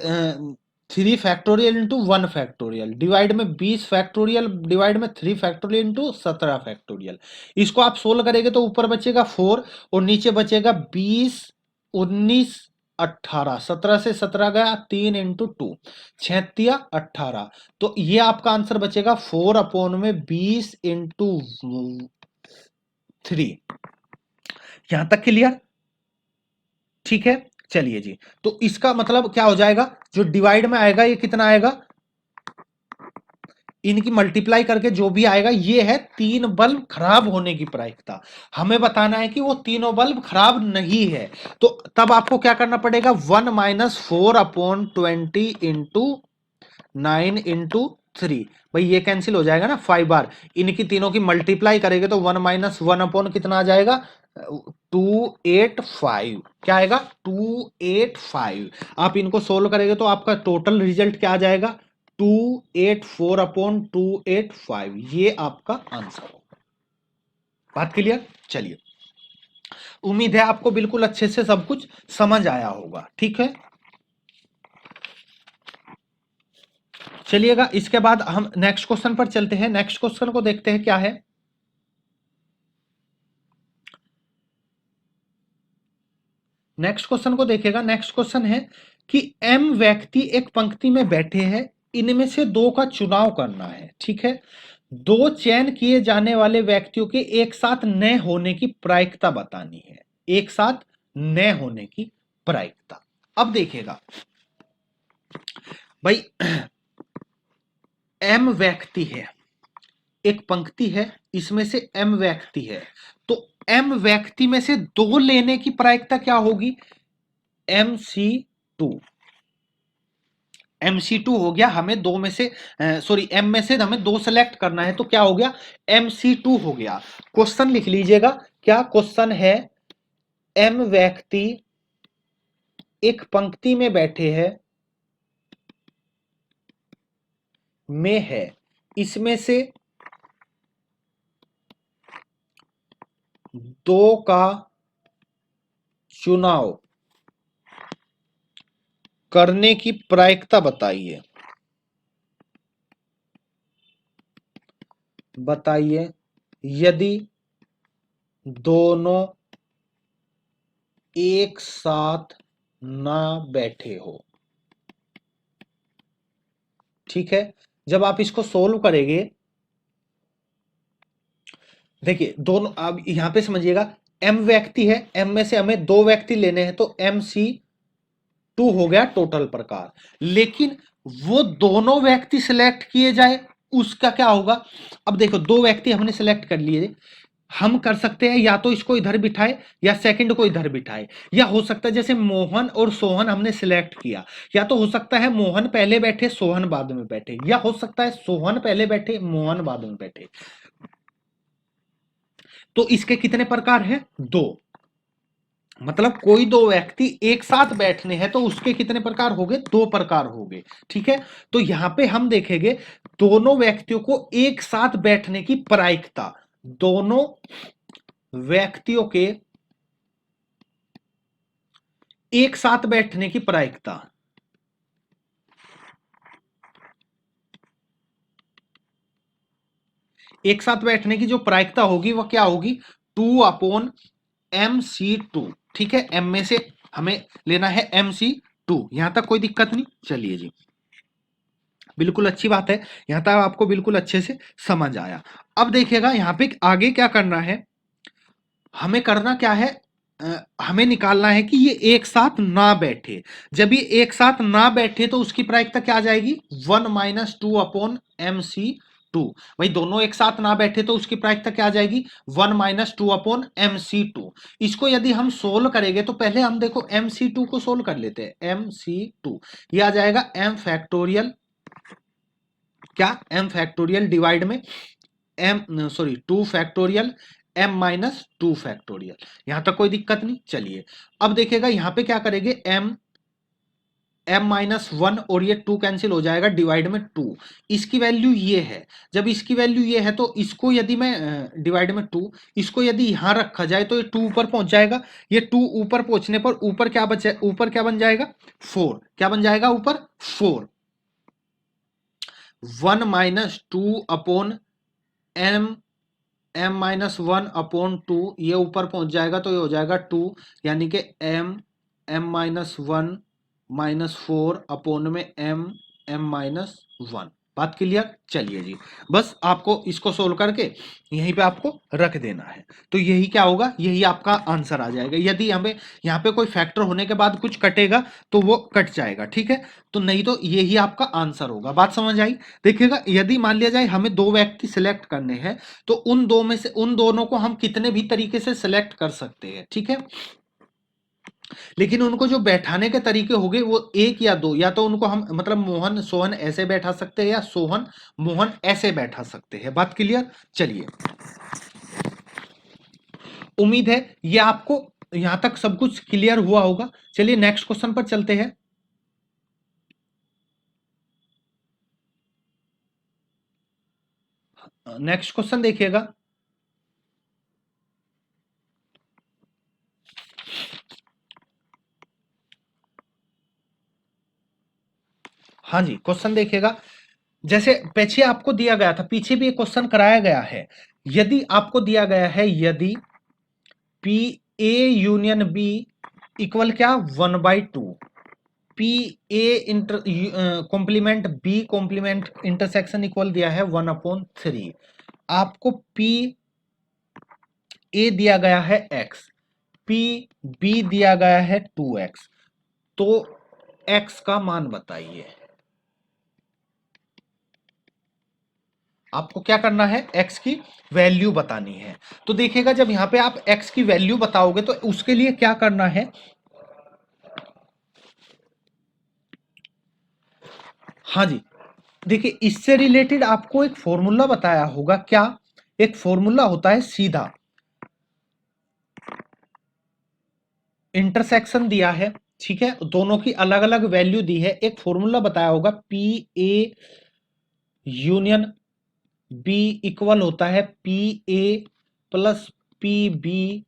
3 फैक्टोरियल इंटू 1 फैक्टोरियल डिवाइड में 20 फैक्टोरियल डिवाइड में 3 फैक्टोरियल इंटू 17 फैक्टोरियल। इसको आप सोल्व करेंगे तो ऊपर बचेगा 4 और नीचे बचेगा 20, 19, 18। 17 से 17 गया, 3 इंटू 2, 6×3 = 18। तो ये आपका आंसर बचेगा 4/20 इंटू 3। यहां तक क्लियर? ठीक है, चलिए जी। तो इसका मतलब क्या हो जाएगा? जो डिवाइड में आएगा ये कितना आएगा? इनकी मल्टीप्लाई करके जो भी आएगा ये है 3 बल्ब खराब होने की प्रायिकता। हमें बताना है कि वो तीनों बल्ब खराब नहीं है। तो तब आपको क्या करना पड़ेगा? 1 - 4/20 इंटू 9 इंटू 3। भाई ये कैंसिल हो जाएगा ना 5 बार। इनकी तीनों की मल्टीप्लाई करेंगे तो 1 - 1 कितना आ जाएगा? 285। क्या आएगा? 285। आप इनको सोल्व करेंगे तो आपका टोटल रिजल्ट क्या आ जाएगा? 284/285। ये आपका आंसर होगा। बात क्लियर? चलिए, उम्मीद है आपको बिल्कुल अच्छे से सब कुछ समझ आया होगा। ठीक है, चलिएगा इसके बाद हम नेक्स्ट क्वेश्चन पर चलते हैं। नेक्स्ट क्वेश्चन को देखते हैं क्या है। नेक्स्ट क्वेश्चन को देखिएगा। नेक्स्ट क्वेश्चन है कि m व्यक्ति एक पंक्ति में बैठे हैं, इनमें से 2 का चुनाव करना है। ठीक है, 2 चयन किए जाने वाले व्यक्तियों के एक साथ न होने की प्रायिकता बतानी है। एक साथ न होने की प्रायिकता। अब देखिएगा भाई, m व्यक्ति है, एक पंक्ति है, इसमें से m व्यक्ति है, तो m व्यक्ति में से 2 लेने की प्रायिकता क्या होगी? MC2। MC2 हो गया। हमें 2 में से सॉरी m में से हमें 2 सेलेक्ट करना है तो क्या हो गया? MC2 हो गया। क्वेश्चन लिख लीजिएगा। क्या क्वेश्चन है? m व्यक्ति एक पंक्ति में बैठे हैं में है, इसमें से 2 का चुनाव करने की प्रायिकता बताइए। बताइए यदि दोनों एक साथ ना बैठे हो। ठीक है, जब आप इसको सोल्व करेंगे, देखिए दोनों, अब यहां पे समझिएगा m व्यक्ति है, m में से हमें 2 व्यक्ति लेने हैं तो MC2 हो गया टोटल प्रकार। लेकिन वो दोनों व्यक्ति सिलेक्ट किए जाए उसका क्या होगा? अब देखो 2 व्यक्ति हमने सिलेक्ट कर लिए, हम कर सकते हैं या तो इसको इधर बिठाए या सेकंड को इधर बिठाए, या हो सकता है जैसे मोहन और सोहन हमने सिलेक्ट किया, या तो हो सकता है मोहन पहले बैठे सोहन बाद में बैठे, या हो सकता है सोहन पहले बैठे मोहन बाद में बैठे। तो इसके कितने प्रकार हैं? दो। मतलब कोई दो व्यक्ति एक साथ बैठने हैं तो उसके कितने प्रकार हो गए? दो प्रकार हो गए। ठीक है, तो यहां पे हम देखेंगे दोनों व्यक्तियों को एक साथ बैठने की प्रायिकता, दोनों व्यक्तियों के एक साथ बैठने की प्रायिकता। एक साथ बैठने की जो प्रायिकता होगी वह क्या होगी? 2/MC2। ठीक है, m में से हमें लेना है MC2। यहां तक कोई दिक्कत नहीं? चलिए जी, बिल्कुल अच्छी बात है, यहां तक आपको बिल्कुल अच्छे से समझ आया। अब देखिएगा यहां पे आगे क्या करना है, हमें करना क्या है, हमें निकालना है कि ये एक साथ ना बैठे। जब ये एक साथ ना बैठे तो उसकी प्रायिकता क्या आ जाएगी? 1-2/MC2। भाई दोनों एक साथ ना बैठे तो उसकी प्रायिकता क्या आ जाएगी? 1-2/MC2। इसको यदि हम सोल्व करेंगे तो पहले हम देखो MC2 को सोल्व कर लेते हैं। MC2 ये आ जाएगा m फैक्टोरियल, क्या? m फैक्टोरियल डिवाइड में सॉरी 2 फैक्टोरियल m-2 फैक्टोरियल। यहां तक कोई दिक्कत नहीं? चलिए अब देखिएगा यहां पे क्या करेंगे, m-1 और ये 2 कैंसिल हो जाएगा, डिवाइड में 2। इसकी वैल्यू ये है, जब इसकी वैल्यू ये है तो इसको यदि मैं डिवाइड में 2, इसको यदि यहां रखा जाए तो ये 2 ऊपर पहुंच जाएगा। ये 2 ऊपर पहुंचने पर ऊपर क्या बचे? ऊपर क्या बन जाएगा? 4। क्या बन जाएगा ऊपर? 4। 1-2/m m-1/2 ये ऊपर पहुंच जाएगा तो ये हो जाएगा 2, यानी कि m-1-4/m-1। बात क्लियर? चलिए जी, बस आपको इसको सोल्व करके यहीं पे आपको रख देना है, तो यही क्या होगा? यही आपका आंसर आ जाएगा। यदि हमें यहाँ पे कोई फैक्टर होने के बाद कुछ कटेगा तो वो कट जाएगा, ठीक है, तो नहीं तो यही आपका आंसर होगा। बात समझ आई? देखिएगा यदि मान लिया जाए हमें दो व्यक्ति सिलेक्ट करने हैं तो उन दो में से उन दोनों को हम कितने भी तरीके से सिलेक्ट कर सकते हैं, ठीक है, लेकिन उनको जो बैठाने के तरीके हो गए वो एक या दो, या तो उनको हम मतलब मोहन सोहन ऐसे बैठा सकते हैं या सोहन मोहन ऐसे बैठा सकते हैं। बात क्लियर? चलिए, उम्मीद है ये आपको यहां तक सब कुछ क्लियर हुआ होगा। चलिए नेक्स्ट क्वेश्चन पर चलते हैं। नेक्स्ट क्वेश्चन देखिएगा, हाँ जी क्वेश्चन देखिएगा, जैसे पीछे आपको दिया गया था, पीछे भी एक क्वेश्चन कराया गया है। यदि आपको दिया गया है यदि P A union B equal क्या? 1/2, P A inter complement B complement intersection equal दिया है 1/3। आपको पी ए दिया गया है x, पी बी दिया गया है 2x, तो x का मान बताइए। आपको क्या करना है? x की वैल्यू बतानी है। तो देखिएगा जब यहां पे आप x की वैल्यू बताओगे तो उसके लिए क्या करना है, हाँ जी, देखिए इससे रिलेटेड आपको एक फॉर्मूला बताया होगा। क्या? एक फॉर्मूला होता है सीधा, इंटरसेक्शन दिया है, ठीक है, दोनों की अलग अलग वैल्यू दी है, एक फॉर्मूला बताया होगा P A union B equal होता है P A plus P B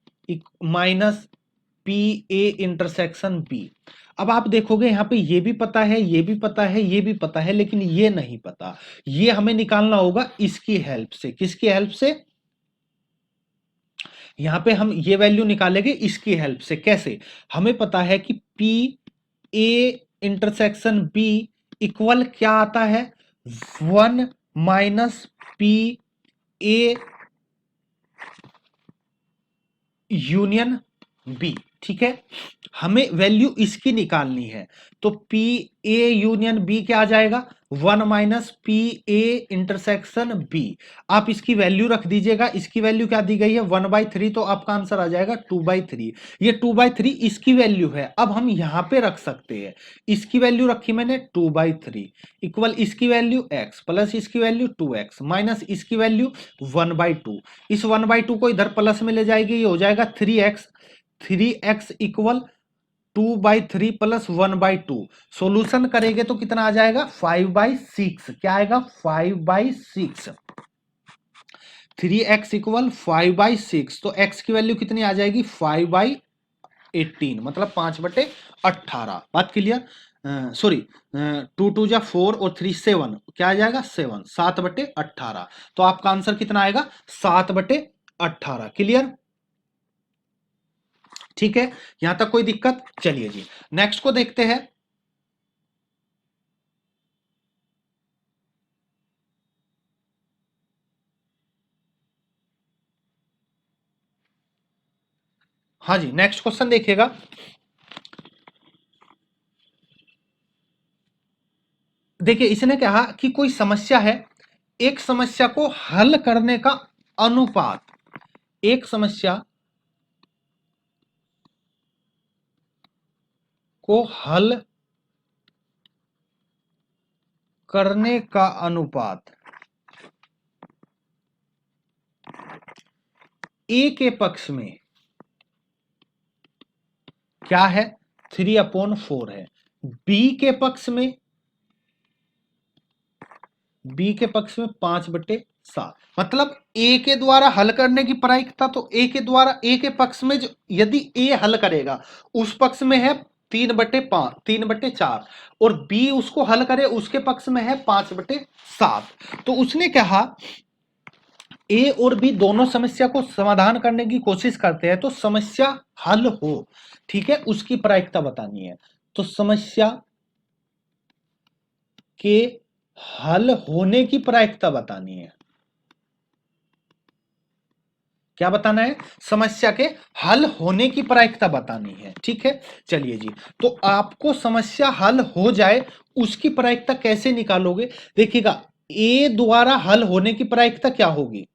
minus P A intersection B. अब आप देखोगे यहां पे ये भी पता है, ये भी पता है, ये भी पता है, लेकिन ये नहीं पता। ये हमें निकालना होगा इसकी हेल्प से। किसकी हेल्प से? यहां पे हम ये वैल्यू निकालेंगे इसकी हेल्प से। कैसे? हमें पता है कि P A intersection B equal क्या आता है? 1-पी ए यूनियन बी। ठीक है, हमें वैल्यू इसकी निकालनी है, तो पी ए यूनियन बी क्या आ जाएगा, 1 minus P A intersection B. आप इसकी वैल्यू रख दीजिएगा, इसकी वैल्यू क्या दी गई है 1/3, तो आपका आंसर आ जाएगा 2/3। ये 2/3 इसकी वैल्यू है। अब हम यहां पे रख सकते हैं, इसकी वैल्यू रखी मैंने 2/3 इक्वल इसकी वैल्यू x प्लस इसकी वैल्यू 2x माइनस इसकी वैल्यू 1/2। इस 1/2 को इधर प्लस में ले जाएगी, ये हो जाएगा 3x। 3x equal 2/3 plus 1/2। Solution करेंगे तो कितना आ जाएगा 5/6। क्या आएगा 5/6। 3x इक्वल 5/6, तो x की वैल्यू कितनी आ जाएगी 5/18, मतलब 5/18। बात क्लियर। सॉरी, 2 2 जा 4 और 3 7, क्या आ जाएगा 7, 7/18। तो आपका आंसर कितना आएगा 7/18। क्लियर, ठीक है, यहां तक कोई दिक्कत। चलिए जी नेक्स्ट को देखते हैं। हाँ जी, नेक्स्ट क्वेश्चन देखिएगा। देखिए इसने कहा कि कोई समस्या है, एक समस्या को हल करने का अनुपात, एक समस्या को हल करने का अनुपात ए के पक्ष में क्या है 3/4 है, बी के पक्ष में, बी के पक्ष में 5/7। मतलब ए के द्वारा हल करने की प्रायिकता, तो ए के द्वारा ए के पक्ष में जो यदि ए हल करेगा उस पक्ष में है 3/5 3/4, और बी उसको हल करे उसके पक्ष में है 5/7। तो उसने कहा ए और बी दोनों समस्या को समाधान करने की कोशिश करते हैं, तो समस्या हल हो, ठीक है, उसकी प्रायिकता बतानी है। तो समस्या के हल होने की प्रायिकता बतानी है। क्या बताना है, समस्या के हल होने की प्रायिकता बतानी है। ठीक है, चलिए जी, तो आपको समस्या हल हो जाए उसकी प्रायिकता कैसे निकालोगे। देखिएगा ए द्वारा हल होने की प्रायिकता क्या होगी।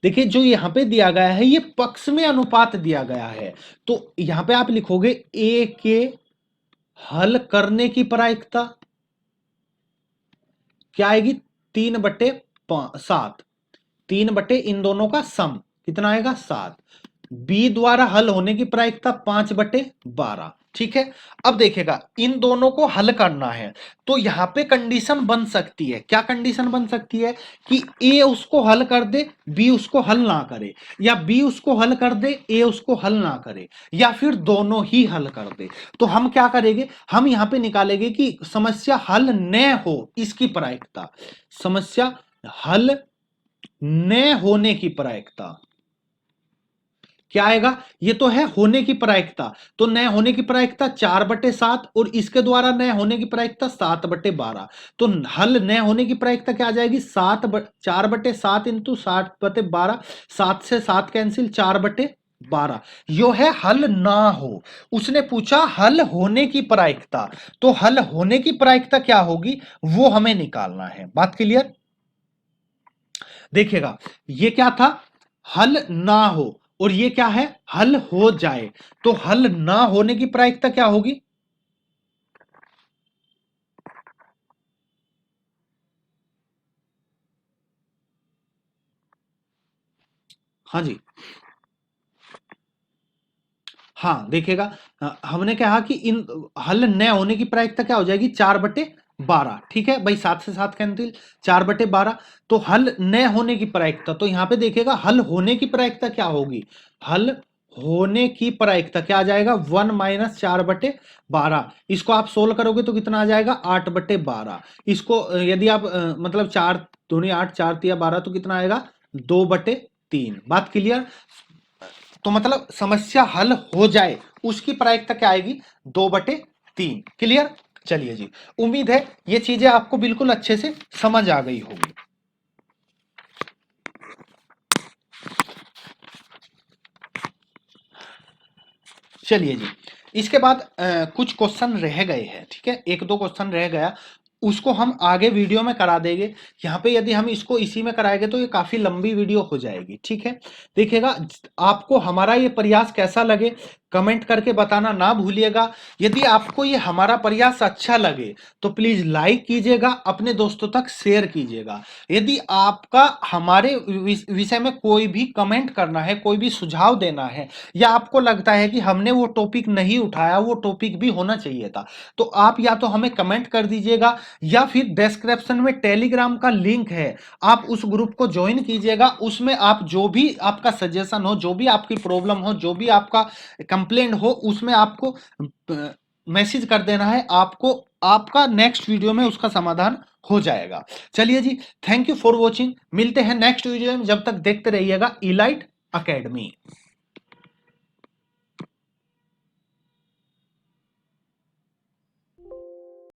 देखिए जो यहां पे दिया गया है ये पक्ष में अनुपात दिया गया है, तो यहां पे आप लिखोगे ए के हल करने की प्रायिकता क्या आएगी 3/7, 3 इन दोनों का सम कितना आएगा 7। बी द्वारा हल होने की प्रायिकता 5/12। ठीक है, अब देखेगा इन दोनों को हल करना है, तो यहां पे कंडीशन बन सकती है। क्या कंडीशन बन सकती है कि ए उसको हल कर दे, बी उसको हल ना करे, या बी उसको हल कर दे, ए उसको हल ना करे, या फिर दोनों ही हल कर दे। तो हम क्या करेंगे, हम यहां पे निकालेंगे कि समस्या हल न हो इसकी प्रायिकता, समस्या हल न होने की प्रायिकता क्या आएगा, ये तो है होने की प्रायिकता, तो न होने की प्रायिकता 4/7, और इसके द्वारा न होने की प्रायिकता 7/12। तो हल न होने की प्रायिकता क्या आ जाएगी 4/7 इंटू 7/12, 7 से 7 कैंसिल, 4/12। यो है हल ना हो। उसने पूछा हल होने की प्रायिकता, तो हल होने की प्रायिकता क्या होगी वो हमें निकालना है। बात क्लियर। देखिएगा ये क्या था, हल ना हो, और ये क्या है हल हो जाए, तो हल ना होने की प्रायिकता क्या होगी, हाँ जी, हाँ देखिएगा हमने कहा कि इन हल न होने की प्रायिकता क्या हो जाएगी 4/12। ठीक है भाई, 7 से 7 कैंसिल, 4/12। तो हल न होने की प्रायिकता, तो यहां पे देखिएगा हल होने की प्रायिकता क्या होगी, हल होने की प्रायिकता क्या आ जाएगा 1 माइनस 4/12। इसको आप सोल्व करोगे तो कितना आ जाएगा 8/12। इसको यदि आप मतलब 4 दूनी 8, 4 तिया 12, तो कितना आएगा 2/3। बात क्लियर। तो मतलब समस्या हल हो जाए उसकी प्रायिकता क्या आएगी 2/3। क्लियर। चलिए जी, उम्मीद है ये चीजें आपको बिल्कुल अच्छे से समझ आ गई होगी। चलिए जी, इसके बाद कुछ क्वेश्चन रह गए हैं, ठीक है, एक दो क्वेश्चन रह गया, उसको हम आगे वीडियो में करा देंगे। यहाँ पे यदि हम इसको इसी में कराएंगे तो ये काफी लंबी वीडियो हो जाएगी, ठीक है। देखिएगा, आपको हमारा ये प्रयास कैसा लगे कमेंट करके बताना ना भूलिएगा। यदि आपको ये हमारा प्रयास अच्छा लगे तो प्लीज लाइक कीजिएगा, अपने दोस्तों तक शेयर कीजिएगा। यदि आपका हमारे विषय में कोई भी कमेंट करना है, कोई भी सुझाव देना है, या आपको लगता है कि हमने वो टॉपिक नहीं उठाया, वो टॉपिक भी होना चाहिए था, तो आप या तो हमें कमेंट कर दीजिएगा, या फिर डिस्क्रिप्शन में टेलीग्राम का लिंक है, आप उस ग्रुप को ज्वाइन कीजिएगा। उसमें आप जो भी आपका सजेशन हो, जो भी आपकी प्रॉब्लम हो, जो भी आपका कंप्लेंट हो, उसमें आपको मैसेज कर देना है, आपको आपका नेक्स्ट वीडियो में उसका समाधान हो जाएगा। चलिए जी, थैंक यू फॉर वॉचिंग, मिलते हैं नेक्स्ट वीडियो में, जब तक देखते रहिएगा इलाइट अकेडमी।